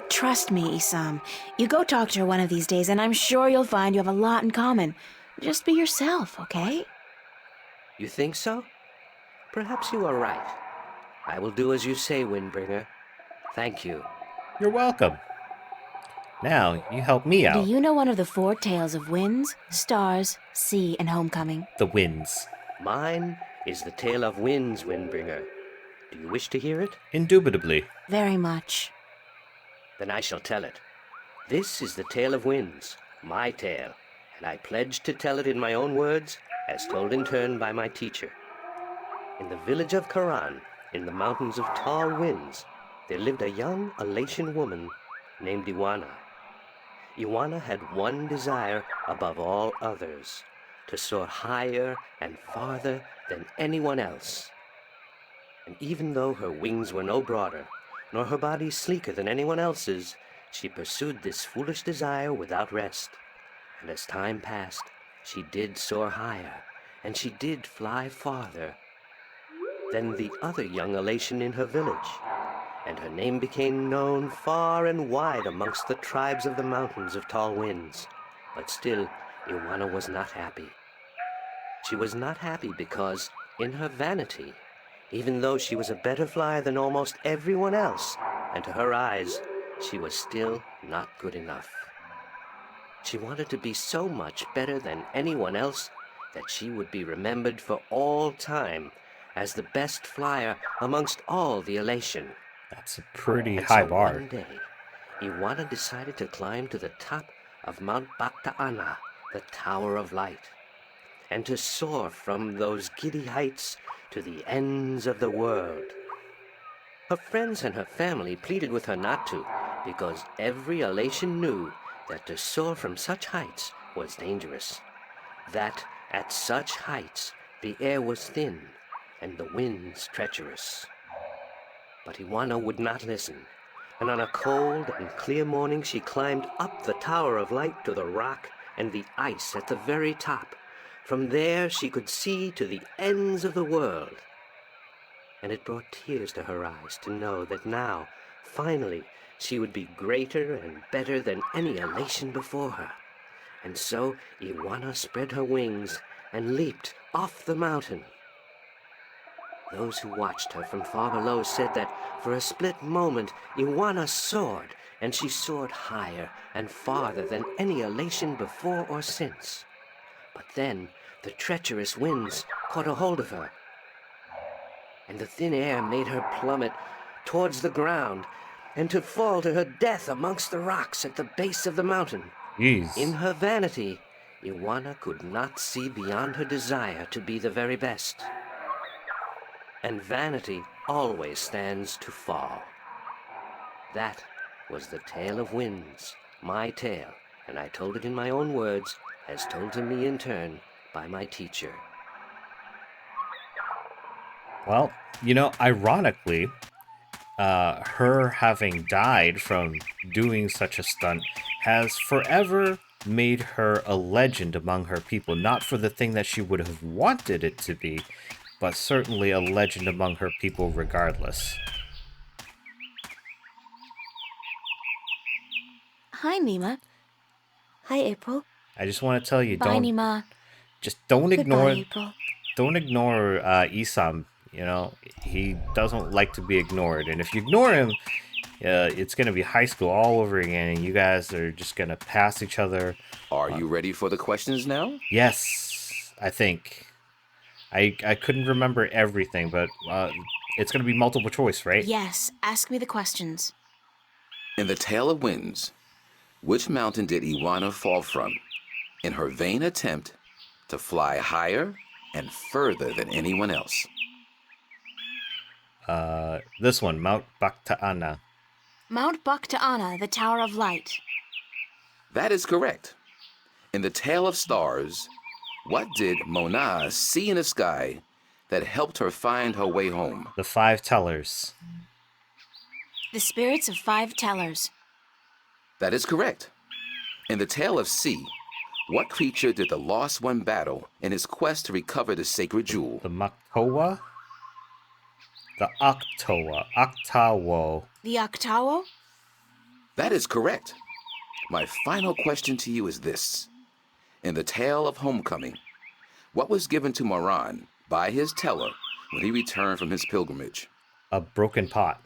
Trust me, Isam. You go talk to her one of these days, and I'm sure you'll find you have a lot in common. Just be yourself, okay? You think so? Perhaps you are right. I will do as you say, Windbringer. Thank you. You're welcome. Now, you help me out. Do you know one of the 4 tales of winds, stars, sea, and homecoming? The winds. Mine is the tale of winds, Windbringer. Do you wish to hear it? Indubitably. Very much. Then I shall tell it. This is the tale of winds, my tale, and I pledge to tell it in my own words, as told in turn by my teacher. In the village of Karan, in the mountains of tall winds, there lived a young Alatian woman named Iwana. Iwana had one desire above all others, to soar higher and farther than anyone else. And even though her wings were no broader, nor her body sleeker than anyone else's, she pursued this foolish desire without rest. And as time passed, she did soar higher, and she did fly farther than the other young Alatian in her village, and her name became known far and wide amongst the tribes of the mountains of tall winds. But still, Iwana was not happy. She was not happy because, in her vanity, even though she was a better flyer than almost everyone else, and to her eyes, she was still not good enough. She wanted to be so much better than anyone else that she would be remembered for all time as the best flyer amongst all the Alatian. That's a pretty And high so bar. one day, Iwana decided to climb to the top of Mount Bakta'ana, the Tower of Light, and to soar from those giddy heights to the ends of the world. Her friends and her family pleaded with her not to, because every Alatian knew that to soar from such heights was dangerous, that at such heights the air was thin and the winds treacherous. But Iwana would not listen, and on a cold and clear morning she climbed up the Tower of Light to the rock and the ice at the very top. From there she could see to the ends of the world. And it brought tears to her eyes to know that now, finally, she would be greater and better than any Alatian before her. And so Iwana spread her wings and leaped off the mountain. Those who watched her from far below said that for a split moment Iwana soared, and she soared higher and farther than any Alatian before or since. But then the treacherous winds caught a hold of her, and the thin air made her plummet towards the ground, and to fall to her death amongst the rocks at the base of the mountain. Jeez. In her vanity, Iwana could not see beyond her desire to be the very best. And vanity always stands to fall. That was the tale of winds, my tale, and I told it in my own words, as told to me in turn by my teacher. Well, ironically, her having died from doing such a stunt has forever made her a legend among her people. Not for the thing that she would have wanted it to be, but certainly a legend among her people regardless. Hi, Nima. Hi, April. I just want to tell you, Bye, Nima. don't Goodbye, ignore April. Isam. He doesn't like to be ignored, and if you ignore him, it's gonna be high school all over again, and you guys are just gonna pass each other. Are you ready for the questions now? Yes, I think. I couldn't remember everything, but it's gonna be multiple choice, right? Yes, ask me the questions. In the Tale of Winds, which mountain did Iwana fall from in her vain attempt to fly higher and further than anyone else? This one, Mount Bakta'ana. Mount Bakta'ana, the Tower of Light. That is correct. In the Tale of Stars, what did Mona see in the sky that helped her find her way home? The Five Tellers. The spirits of 5 tellers. That is correct. In the Tale of Sea, what creature did the Lost One battle in his quest to recover the sacred jewel? The Maktoa? The Octawo. The Octawo? That is correct. My final question to you is this. In the Tale of Homecoming, what was given to Moran by his teller when he returned from his pilgrimage? A broken pot.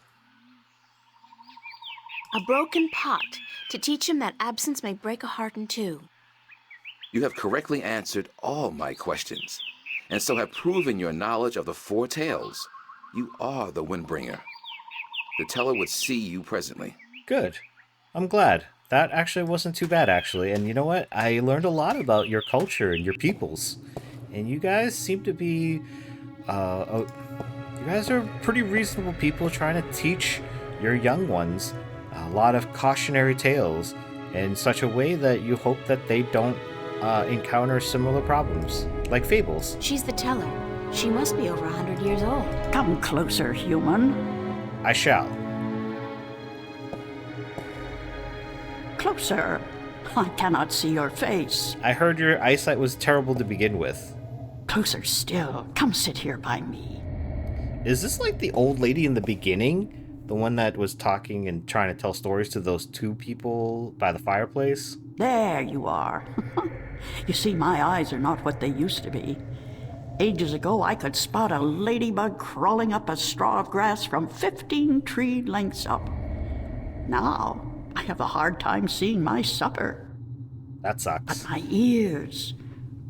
A broken pot, to teach him that absence may break a heart in two. You have correctly answered all my questions, and so have proven your knowledge of the 4 tales. You are the Windbringer. The teller would see you presently. Good. I'm glad. That actually wasn't too bad, actually. And you know what? I learned a lot about your culture and your peoples. And you guys seem to be... you guys are pretty reasonable people trying to teach your young ones a lot of cautionary tales in such a way that you hope that they don't encounter similar problems, like fables. She's the teller. She must be over 100 years old. Come closer, human. I shall. Closer. I cannot see your face. I heard your eyesight was terrible to begin with. Closer still. Come sit here by me. Is this like the old lady in the beginning? The one that was talking and trying to tell stories to those two people by the fireplace? There you are. You see, my eyes are not what they used to be. Ages ago, I could spot a ladybug crawling up a straw of grass from 15 tree lengths up. Now, I have a hard time seeing my supper. That sucks. But my ears,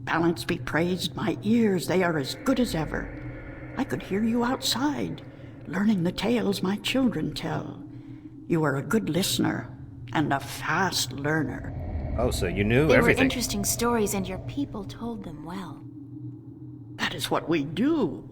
balance be praised, my ears, they are as good as ever. I could hear you outside, learning the tales my children tell. You are a good listener and a fast learner. Oh, so you knew They everything. were interesting stories, and your people told them well. That is what we do.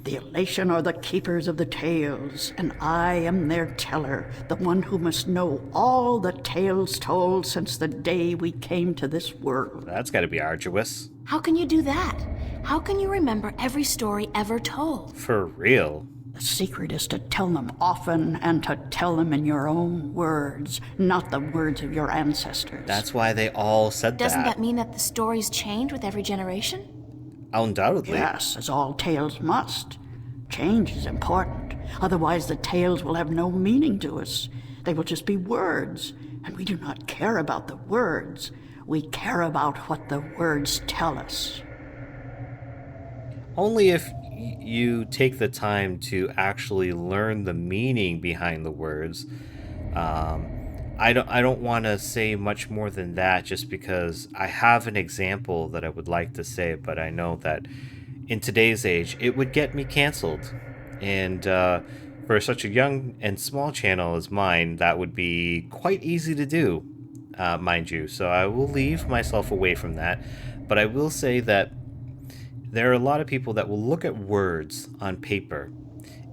The Alatian are the keepers of the tales, and I am their teller, the one who must know all the tales told since the day we came to this world. That's got to be arduous. How can you do that? How can you remember every story ever told? For real. The secret is to tell them often and to tell them in your own words, not the words of your ancestors. That's why they all said Doesn't that. that mean that the stories change with every generation? Undoubtedly. Yes, as all tales must. Change is important. Otherwise, the tales will have no meaning to us. They will just be words, and we do not care about the words. We care about what the words tell us. Only if you take the time to actually learn the meaning behind the words. I don't want to say much more than that, just because I have an example that I would like to say, but I know that in today's age it would get me canceled, and for such a young and small channel as mine, that would be quite easy to do, mind you. So I will leave myself away from that, but I will say that there are a lot of people that will look at words on paper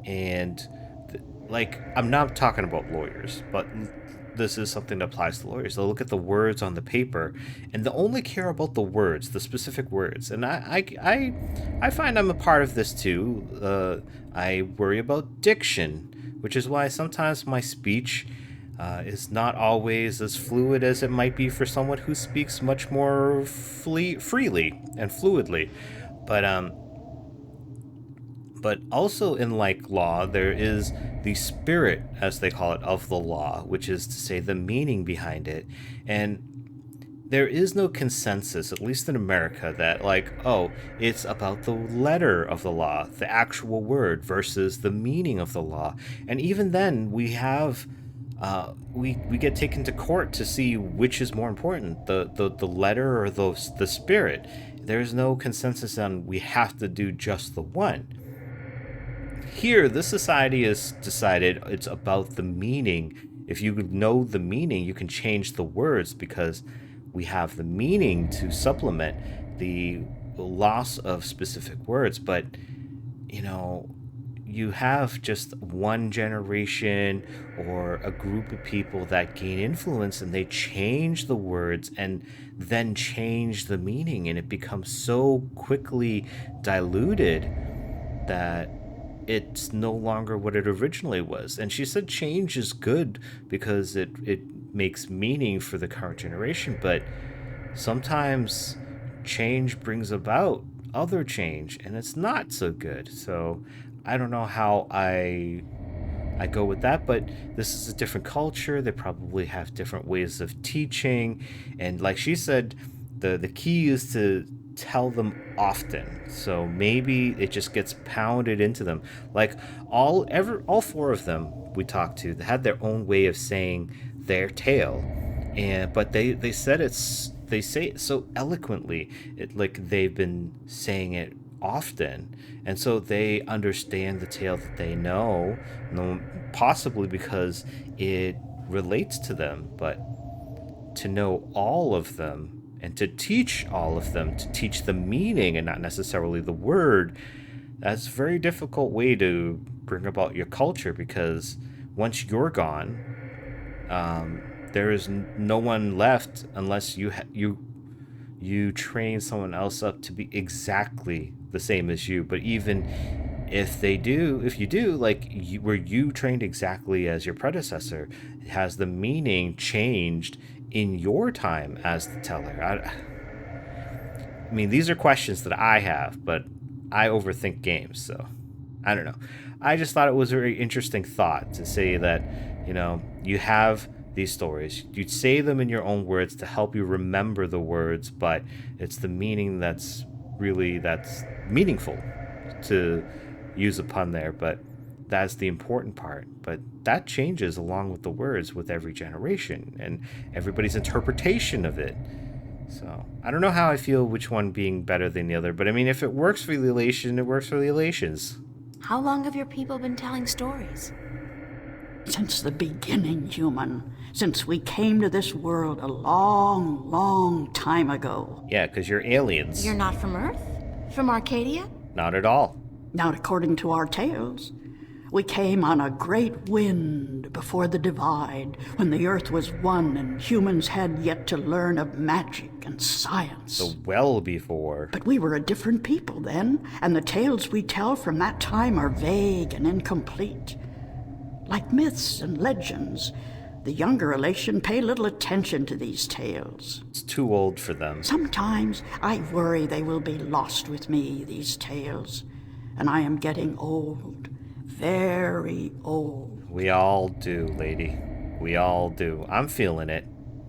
and like, I'm not talking about lawyers, but this is something that applies to lawyers. They'll look at the words on the paper and they'll only care about the words, the specific words. And I find I'm a part of this too. I worry about diction, which is why sometimes my speech is not always as fluid as it might be for someone who speaks much more freely and fluidly. But also in like law, there is the spirit, as they call it, of the law, which is to say the meaning behind it. And there is no consensus, at least in America, that like, oh, it's about the letter of the law, the actual word, versus the meaning of the law. And even then, we have we get taken to court to see which is more important, the letter or the spirit. There's no consensus on we have to do just the one. Here, this society has decided it's about the meaning. If you know the meaning, you can change the words because we have the meaning to supplement the loss of specific words. But, you know, you have just one generation or a group of people that gain influence and they change the words and then change the meaning, and it becomes so quickly diluted that it's no longer what it originally was. And she said change is good because it makes meaning for the current generation, but sometimes change brings about other change and it's not so good. So I don't know how I go with that, but this is a different culture. They probably have different ways of teaching, and like she said, the key is to tell them often. So maybe it just gets pounded into them. Like all four of them we talked to, they had their own way of saying their tale, and but they said they say it so eloquently, it like they've been saying it often, and so they understand the tale that they know, possibly because it relates to them. But to know all of them and to teach all of them, to teach the meaning and not necessarily the word, that's a very difficult way to bring about your culture, because once you're gone, there is no one left unless you train someone else up to be exactly the same as you. But even if you do, were you trained exactly as your predecessor, has the meaning changed in your time as the teller? I mean, these are questions that I have, but I overthink games, so I don't know. I just thought it was a very interesting thought to say that, you have these stories. You'd say them in your own words to help you remember the words, but it's the meaning that's meaningful to use a pun there, but that's the important part. But that changes along with the words with every generation and everybody's interpretation of it. So I don't know how I feel which one being better than the other, but I mean, if it works for the elation, it works for the elations. How long have your people been telling stories? Since the beginning, human. Since we came to this world a long, long time ago. Yeah, because you're aliens. You're not from Earth? From Arcadia? Not at all. Not according to our tales. We came on a great wind before the divide, when the earth was one and humans had yet to learn of magic and science. So well before. But we were a different people then, and the tales we tell from that time are vague and incomplete. Like myths and legends, the younger elation pay little attention to these tales. It's too old for them. Sometimes I worry they will be lost with me, these tales. And I am getting old. Very old. We all do, lady. We all do. I'm feeling it.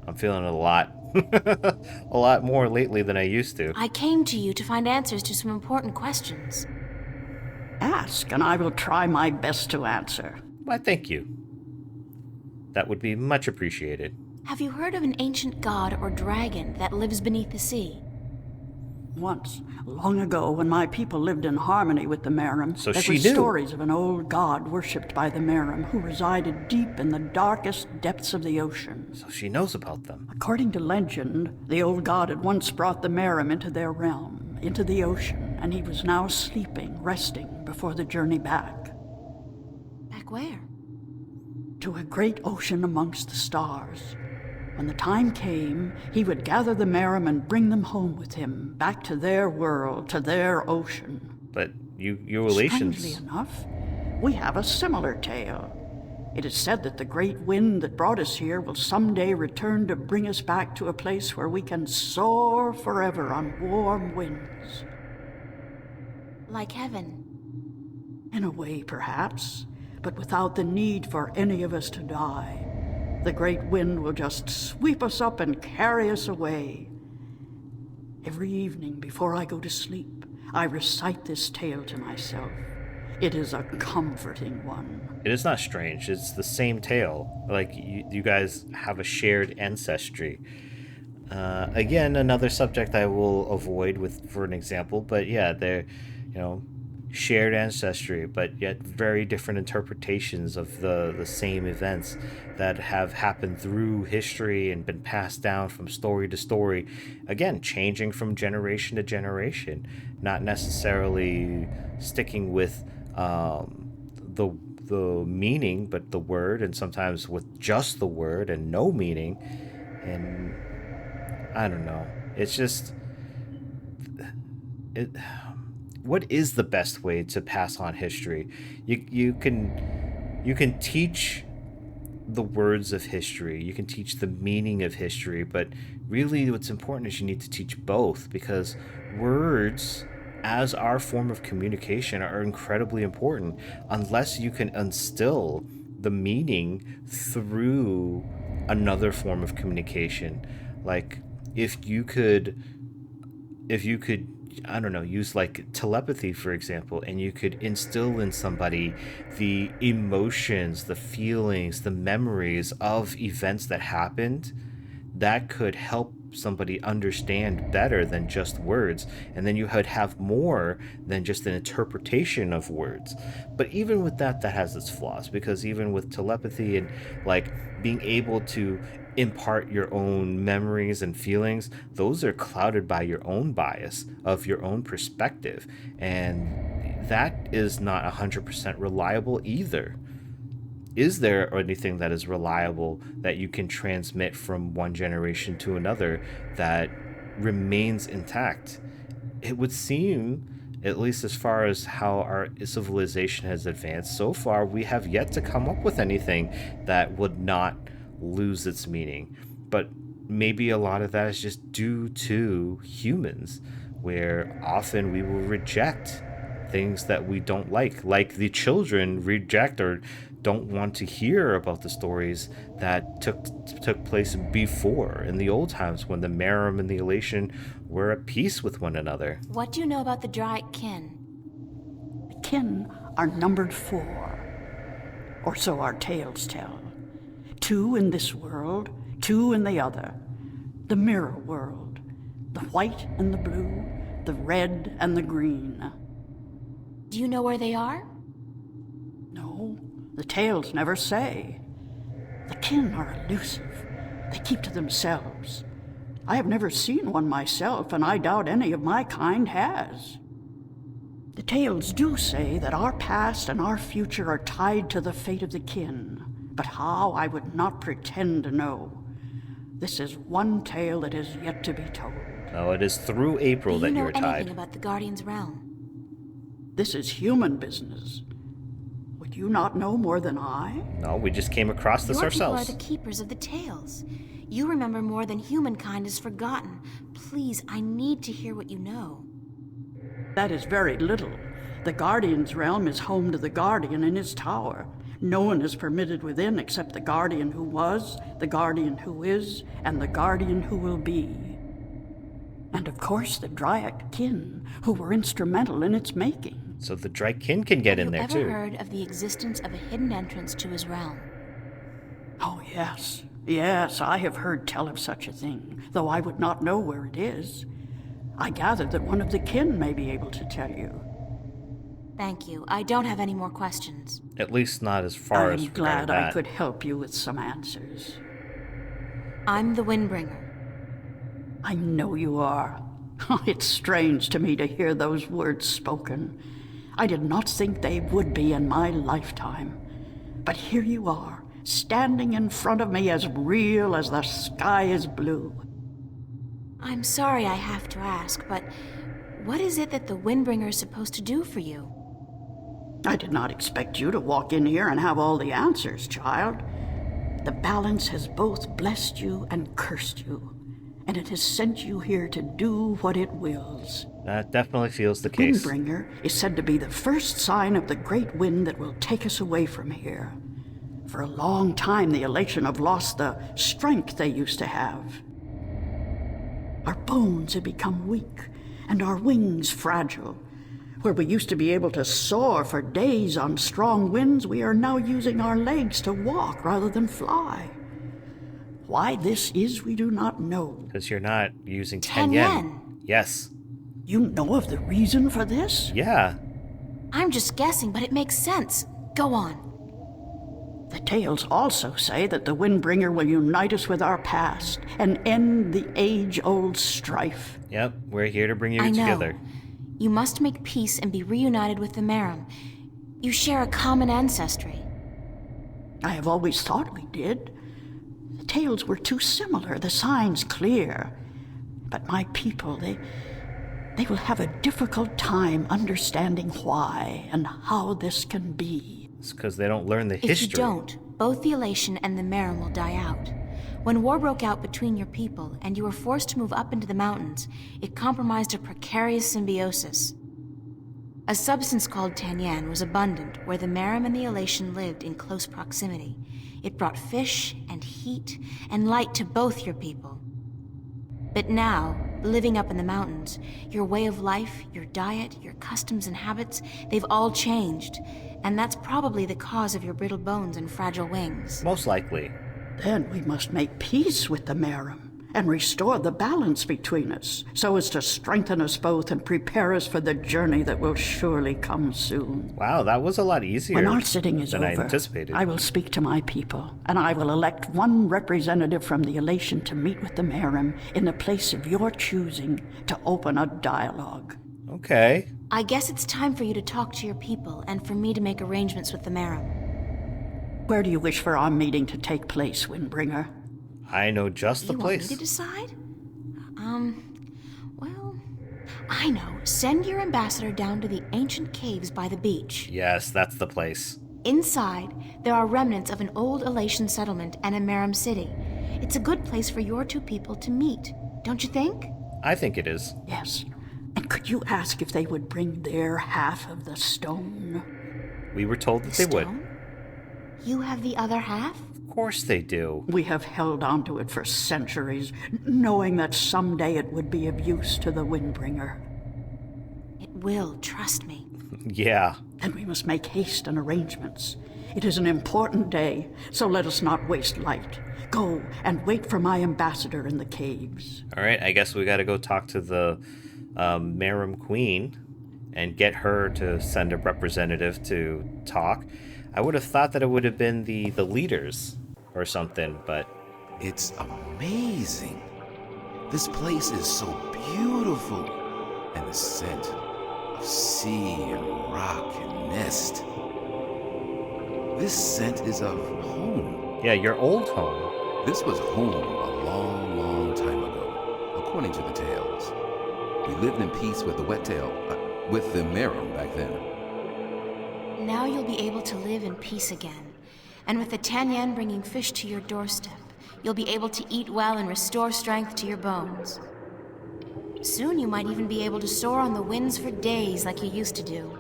I'm feeling it a lot. A lot more lately than I used to. I came to you to find answers to some important questions. Ask, and I will try my best to answer. Why, thank you. That would be much appreciated. Have you heard of an ancient god or dragon that lives beneath the sea? Once, long ago, when my people lived in harmony with the Merim, So there she were knew. stories of an old god worshipped by the Merim who resided deep in the darkest depths of the ocean. So she knows about them. According to legend, the old god had once brought the Merim into their realm, into the ocean, and he was now sleeping, resting before the journey back. Back where? To a great ocean amongst the stars. When the time came, he would gather the Merim and bring them home with him, back to their world, to their ocean. But you relations. Strangely enough, we have a similar tale. It is said that the great wind that brought us here will someday return to bring us back to a place where we can soar forever on warm winds. Like heaven. In a way, perhaps, but without the need for any of us to die. The great wind will just sweep us up and carry us away. Every evening before I go to sleep, I recite this tale to myself. It is a comforting one. It is not strange. It's the same tale. Like, you guys have a shared ancestry. Again, another subject I will avoid for an example, but yeah, they're, shared ancestry, but yet very different interpretations of the same events that have happened through history and been passed down from story to story. Again, changing from generation to generation, not necessarily sticking with the meaning, but the word, and sometimes with just the word and no meaning. And I don't know. It's just it. What is the best way to pass on history? You can teach the words of history. You can teach the meaning of history, but really what's important is you need to teach both, because words as our form of communication are incredibly important. Unless you can instill the meaning through another form of communication. Like if you could I don't know, use like telepathy, for example, and you could instill in somebody the emotions, the feelings, the memories of events that happened, that could help somebody understand better than just words. And then you would have more than just an interpretation of words. But even with that has its flaws, because even with telepathy and like being able to impart your own memories and feelings, those are clouded by your own bias of your own perspective, and that is not 100% reliable either. Is there anything that is reliable that you can transmit from one generation to another that remains intact? It would seem, at least as far as how our civilization has advanced so far, we have yet to come up with anything that would not lose its meaning. But maybe a lot of that is just due to humans, where often we will reject things that we don't like the children reject or don't want to hear about the stories that took place before in the old times when the Merim and the Elation were at peace with one another. What do you know about the Dryad kin? The kin are numbered 4, or so our tales tell. 2 in this world, 2 in the other. The mirror world, the white and the blue, the red and the green. Do you know where they are? No, the tales never say. The kin are elusive. They keep to themselves. I have never seen one myself, and I doubt any of my kind has. The tales do say that our past and our future are tied to the fate of the kin, but how I would not pretend to know. This is one tale that is yet to be told. Oh, it is through April that you were Do you know anything tied. about the Guardian's realm? This is human business. Would you not know more than I? No, we just came across this Your ourselves. people are the keepers of the tales. You remember more than humankind has forgotten. Please, I need to hear what you know. That is very little. The Guardian's realm is home to the Guardian in his tower. No one is permitted within except the Guardian who was, the Guardian who is, and the Guardian who will be. And of course the Dryad kin, who were instrumental in its making. So the Drykin can get in there Have you too. ever heard of the existence of a hidden entrance to his realm? Oh, yes. Yes, I have heard tell of such a thing, though I would not know where it is. I gather that one of the kin may be able to tell you. Thank you. I don't have any more questions. At least not as far as I'm glad regarding I that. could help you with some answers. I'm the Windbringer. I know you are. It's strange to me to hear those words spoken. I did not think they would be in my lifetime. But here you are, standing in front of me as real as the sky is blue. I'm sorry I have to ask, but what is it that the Windbringer is supposed to do for you? I did not expect you to walk in here and have all the answers, child. The balance has both blessed you and cursed you, and it has sent you here to do what it wills. That definitely feels the case. Windbringer is said to be the first sign of the great wind that will take us away from here. For a long time, the Elation have lost the strength they used to have. Our bones have become weak, and our wings fragile. Where we used to be able to soar for days on strong winds, we are now using our legs to walk rather than fly. Why this is, we do not know. Because you're not using 10 10 yen. yen. Yes. You know of the reason for this? Yeah. I'm just guessing, but it makes sense. Go on. The tales also say that the Windbringer will unite us with our past and end the age-old strife. Yep. We're here to bring you I know. together. You must make peace and be reunited with the Merim. You share a common ancestry. I have always thought we did. The tales were too similar, the signs clear. But my people, they will have a difficult time understanding why and how this can be. It's because they don't learn the If history. you don't, both the Elation and the Merim will die out. When war broke out between your people and you were forced to move up into the mountains, it compromised a precarious symbiosis. A substance called Tanyan was abundant where the Merim and the Elation lived in close proximity. It brought fish and heat and light to both your people. But now, living up in the mountains, your way of life, your diet, your customs and habits, they've all changed. And that's probably the cause of your brittle bones and fragile wings. Most likely. Then we must make peace with the Merim and restore the balance between us, so as to strengthen us both and prepare us for the journey that will surely come soon. Wow, that was a lot easier When our sitting is than I over, anticipated. I will speak to my people, and I will elect one representative from the Elation to meet with the Merim in the place of your choosing to open a dialogue. Okay. I guess it's time for you to talk to your people and for me to make arrangements with the Merim. Where do you wish for our meeting to take place, Windbringer? I know just the You place. want me to decide? Well, I know. Send your ambassador down to the ancient caves by the beach. Yes, that's the place. Inside, there are remnants of an old Elation settlement and a Merim city. It's a good place for your two people to meet, don't you think? I think it is. Yes. And could you ask if they would bring their half of the stone? We were told that they would. You have the other half? Of course they do. We have held on to it for centuries, knowing that someday it would be of use to the Windbringer. It will, trust me. Yeah. And we must make haste and arrangements. It is an important day, so let us not waste light. Go and wait for my ambassador in the caves. All right, I guess we got to go talk to the Merum Queen and get her to send a representative to talk. I would have thought that it would have been the leaders or something, but... It's amazing. This place is so beautiful. And the scent of sea and rock and mist. This scent is of home. Yeah, your old home. This was home a long, long time ago, according to the tales. We lived in peace with the Wet-tail, with the Merum back then. Now you'll be able to live in peace again. And with the Tanyan bringing fish to your doorstep, you'll be able to eat well and restore strength to your bones. Soon you might even be able to soar on the winds for days like you used to do.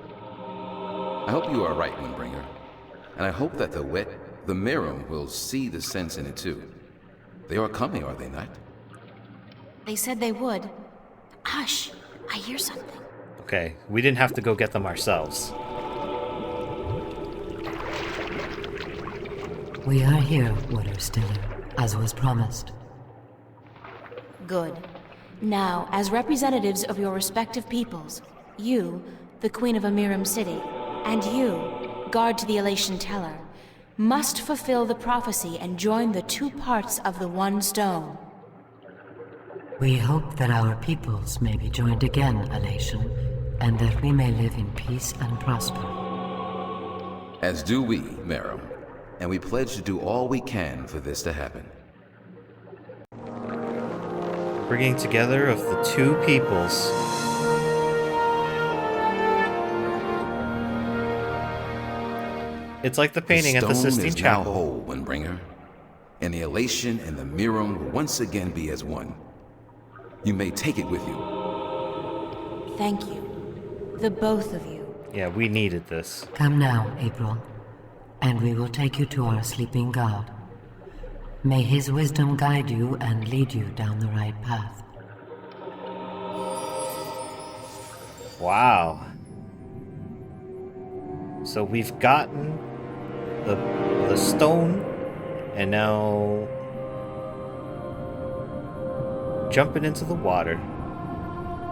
I hope you are right, Windbringer. And I hope that the Merum will see the sense in it too. They are coming, are they not? They said they would. Hush, I hear something. Okay, we didn't have to go get them ourselves. We are here, Water Stiller, as was promised. Good. Now, as representatives of your respective peoples, you, the Queen of Amiram City, and you, guard to the Alatian Teller, must fulfill the prophecy and join the two parts of the one stone. We hope that our peoples may be joined again, Alatian, and that we may live in peace and prosper. As do we, Merum, and we pledge to do all we can for this to happen. Bringing together of the two peoples. It's like the painting at the Sistine stone is now Chapel. whole, Windbringer, and the Alatian and the Merum will once again be as one. You may take it with you. Thank you. The both of you. Yeah, we needed this. Come now, April, and we will take you to our sleeping god. May his wisdom guide you and lead you down the right path. Wow. So we've gotten the stone, and now jumping into the water.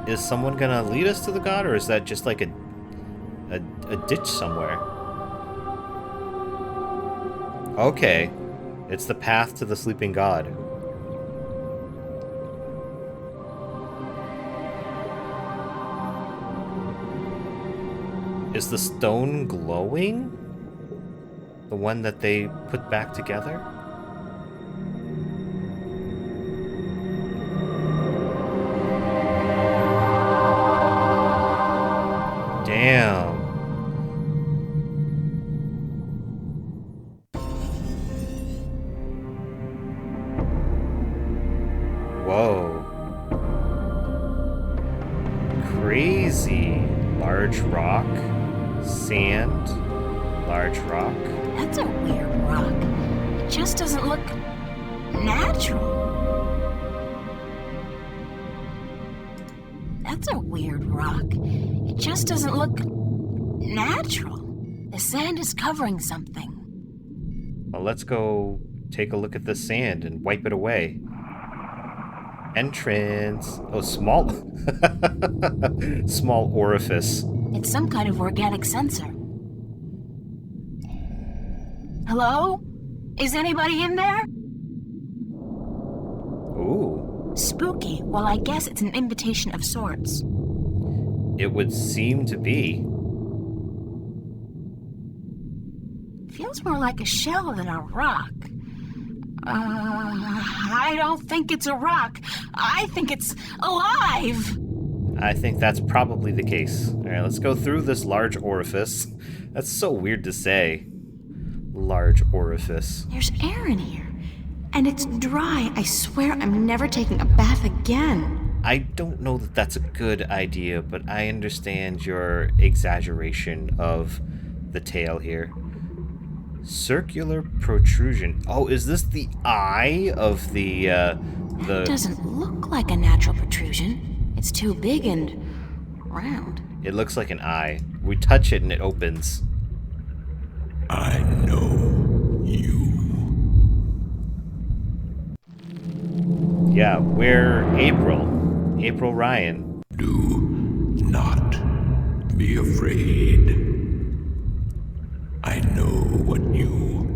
Is someone gonna lead us to the god, or is that just like a ditch somewhere? Okay. It's the path to the sleeping god. Is the stone glowing? The one that they put back together? Damn. Whoa. Crazy. Large rock. Sand. Large rock. That's a weird rock. It just doesn't look natural. That's a weird rock. It just doesn't look natural. The sand is covering something. Well, let's go take a look at the sand and wipe it away. Entrance. Oh, small. Small orifice. It's some kind of organic sensor. Hello? Is anybody in there? Ooh. Spooky. Well, I guess it's an invitation of sorts. It would seem to be. Feels more like a shell than a rock. I don't think it's a rock. I think it's alive. I think that's probably the case. Alright, let's go through this large orifice. That's so weird to say. Large orifice. There's air in here. And it's dry. I swear I'm never taking a bath again. I don't know that that's a good idea, but I understand your exaggeration of the tale here. Circular protrusion. Oh, is this the eye of That doesn't look like a natural protrusion. It's too big and round. It looks like an eye. We touch it and it opens. I know you. Yeah, we're April. April Ryan. Do not be afraid. I know what you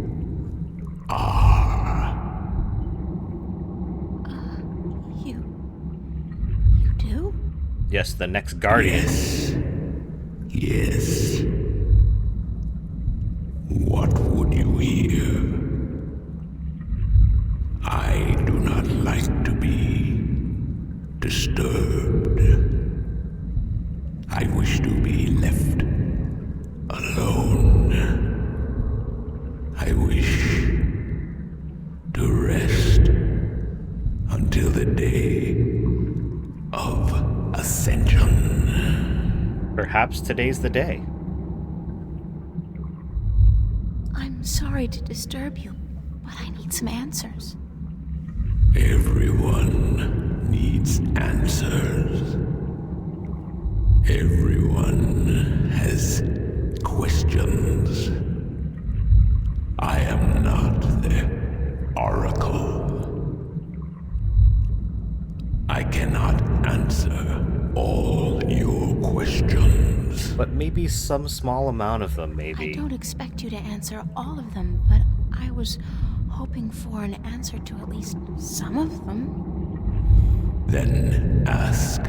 are. You do? Yes, the next guardian. Yes. What would you hear? I do not like to be disturbed. I wish to be left alone. I wish to rest until the day of ascension. Perhaps today's the day. I'm sorry to disturb you, but I need some answers. Everyone needs answers. Everyone has questions. I am not the oracle. I cannot answer all your questions. But maybe some small amount of them, maybe. I don't expect you to answer all of them, but I was hoping for an answer to at least some of them. Then ask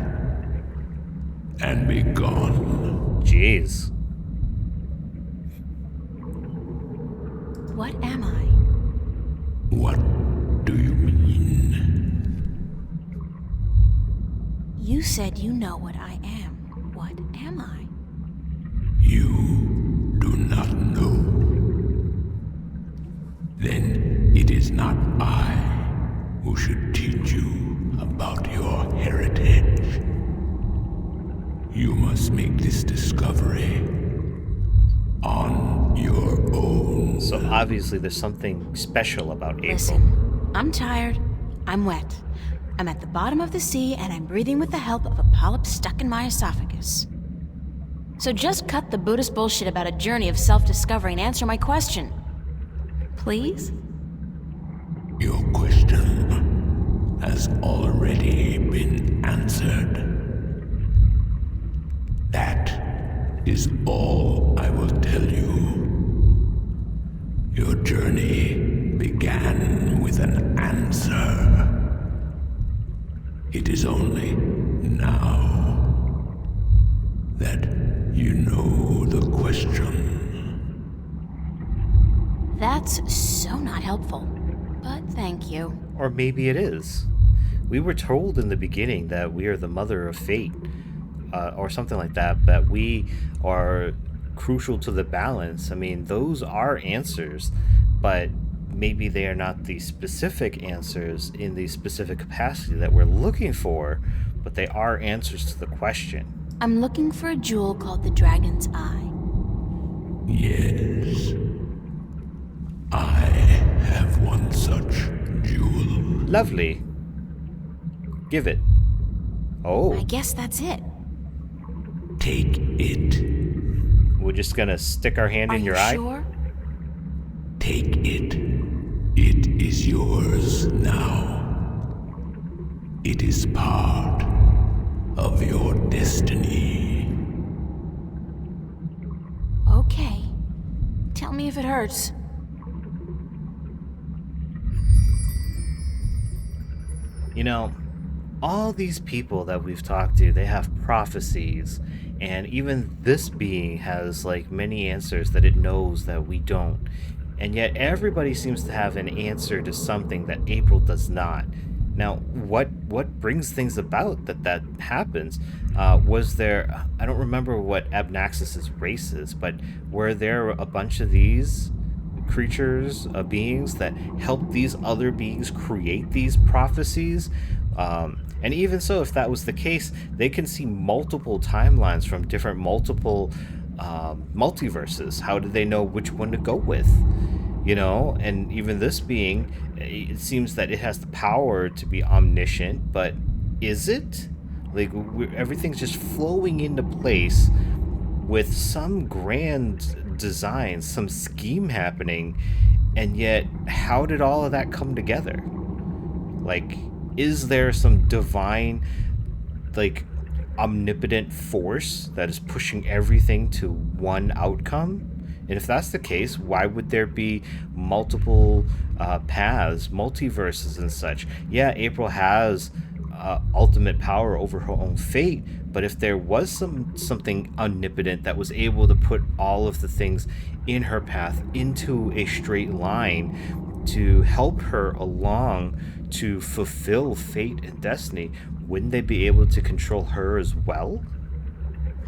and be gone. Jeez. What am I? What do you mean? You said you know what I am. What am I? You do not know. Then it is not I who should teach you about your heritage. You must make this discovery on your own. So obviously there's something special about April. Listen, I'm tired. I'm wet. I'm at the bottom of the sea, and I'm breathing with the help of a polyp stuck in my esophagus. So just cut the Buddhist bullshit about a journey of self-discovery and answer my question. Please? Your question has already been answered. That is all I will tell you. Your journey began with an answer. It is only now that you know the question. That's so not helpful, but thank you. Or maybe it is. We were told in the beginning that we are the mother of fate, or something like that we are crucial to the balance. I mean, those are answers, but maybe they are not the specific answers in the specific capacity that we're looking for, but they are answers to the question. I'm looking for a jewel called the Dragon's Eye. Yes. I have one such jewel. Lovely. Give it. Oh. I guess that's it. Take it. We're just gonna stick our hand in your eye? Are you sure? Take it. It is yours now. It is part of your destiny. Okay. Tell me if it hurts. You know, all these people that we've talked to, they have prophecies, and even this being has like many answers that it knows that we don't. And yet everybody seems to have an answer to something that April does not. Now, what brings things about that happens? Was there, I don't remember what Abnaxus's race is, but were there a bunch of these creatures, beings that help these other beings create these prophecies. And even so, if that was the case, they can see multiple timelines from different multiple multiverses. How do they know which one to go with? And even this being, it seems that it has the power to be omniscient, but is it? Like, everything's just flowing into place with some grand design, some scheme happening, and yet, how did all of that come together? Like, is there some divine, like, omnipotent force that is pushing everything to one outcome? And if that's the case, why would there be multiple paths, multiverses, and such? Yeah, April has ultimate power over her own fate, but if there was something omnipotent that was able to put all of the things in her path into a straight line to help her along to fulfill fate and destiny, wouldn't they be able to control her as well?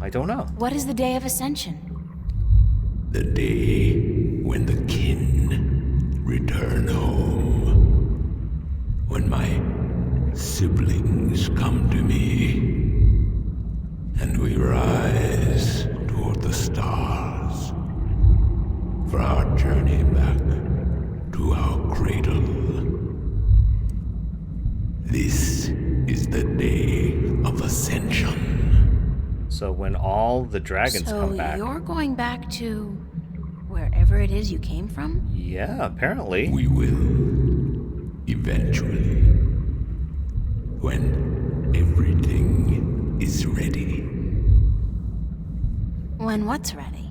I don't know. What is the Day of Ascension? The day when the kin return home. When my siblings come to me, and we rise toward the stars for our journey back to our cradle. This is the Day of Ascension. So when all the dragons come back... So you're going back to wherever it is you came from? Yeah, apparently. We will, eventually, when everything is ready. When what's ready?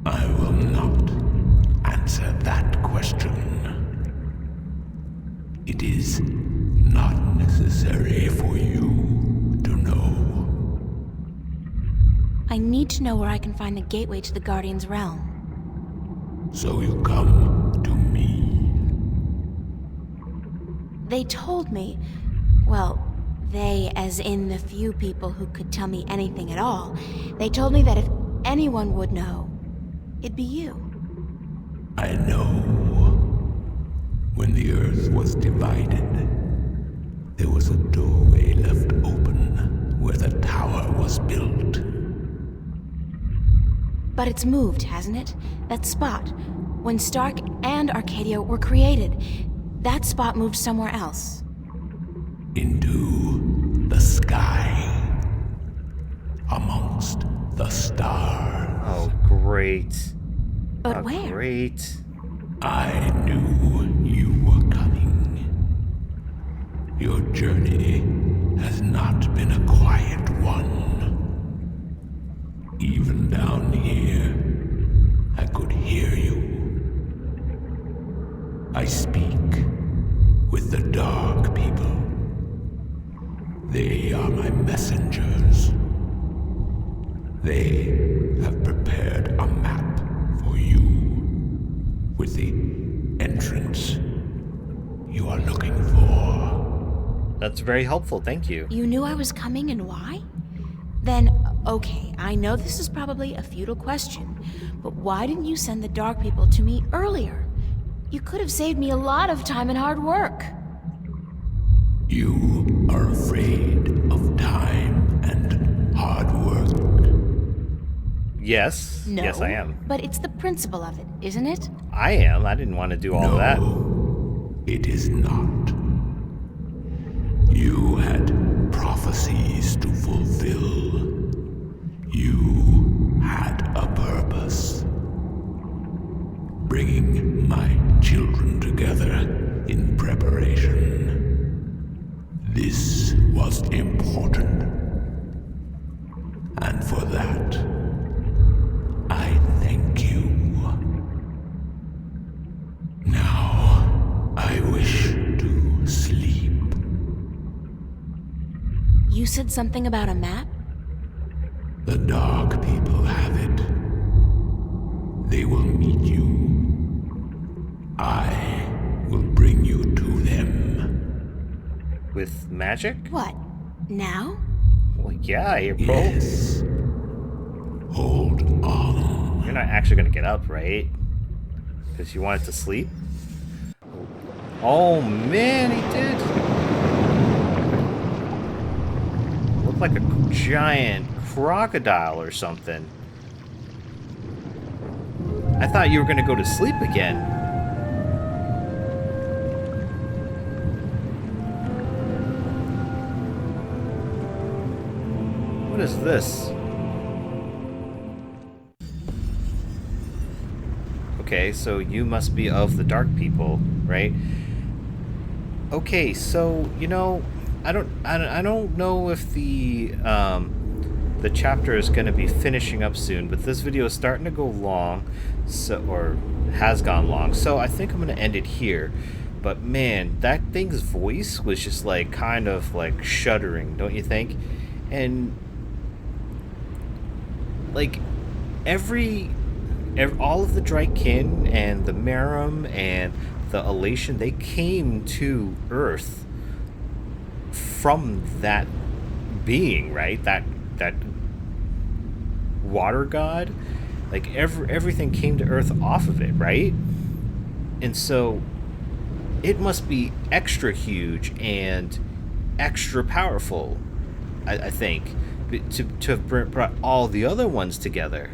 I will not answer that question. It is not necessary for you to know. I need to know where I can find the gateway to the Guardian's realm. So you come to me. They told me, well, they as in the few people who could tell me anything at all, they told me that if anyone would know, it'd be you. I know. When the earth was divided, there was a doorway left open where the tower was built. But it's moved, hasn't it? That spot. When Stark and Arcadia were created, that spot moved somewhere else. Into the sky. Amongst the stars. Oh, great. But where? Great. I knew you were coming. Your journey has not been a quiet one. Even down here, I could hear you. I speak with the dark people. They are my messengers. They have prepared a map for you with the entrance you are looking for. That's very helpful, thank you. You knew I was coming and why? Then, okay, I know this is probably a futile question, but why didn't you send the dark people to me earlier? You could have saved me a lot of time and hard work. You are afraid of time and hard work. Yes. No, Yes, I am. But it's the principle of it, isn't it? I am. I didn't want to do all that. No, it is not. You had prophecies to fulfill. You had a purpose. Bringing my children together in preparation. This was important. And for that, I thank you. Now, I wish to sleep. You said something about a map? The dark people have it. They will meet you. I will bring you to them. With magic? What? Now? Well, yeah, April. Yes. Hold on. You're not actually going to get up, right? Because you wanted to sleep? Oh man, he did! Looked like a giant crocodile or something. I thought you were gonna go to sleep again. What is this? Okay, so you must be of the dark people, right? Okay, so I don't know if the chapter is going to be finishing up soon, but this video is starting to go long, or has gone long. So I think I'm going to end it here. But man, that thing's voice was just like kind of like shuddering, don't you think? And like all of the Drykin and the Merum and the Alatian, they came to Earth from that being, right? That water god. Like everything came to Earth off of it, right? And so it must be extra huge and extra powerful, I think, to have brought all the other ones together.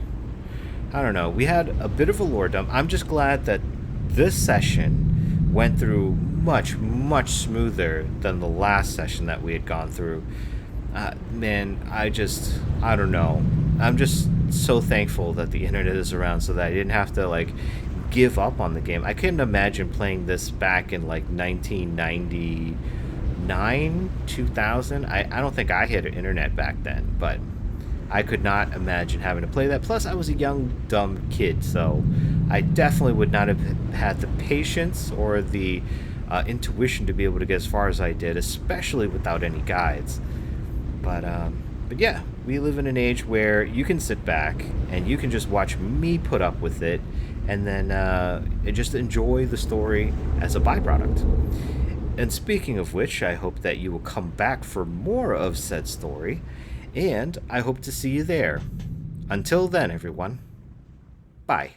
I don't know. We had a bit of a lore dump. I'm just glad that this session went through much, much smoother than the last session that we had gone through. Man, I don't know. I'm just so thankful that the internet is around so that I didn't have to, like, give up on the game. I couldn't imagine playing this back in, like, 1999, 2000. I don't think I had an internet back then, but I could not imagine having to play that. Plus, I was a young, dumb kid, so I definitely would not have had the patience or the intuition to be able to get as far as I did, especially without any guides. But yeah, we live in an age where you can sit back and you can just watch me put up with it, and then just enjoy the story as a byproduct. And speaking of which, I hope that you will come back for more of said story, and I hope to see you there. Until then, everyone, bye.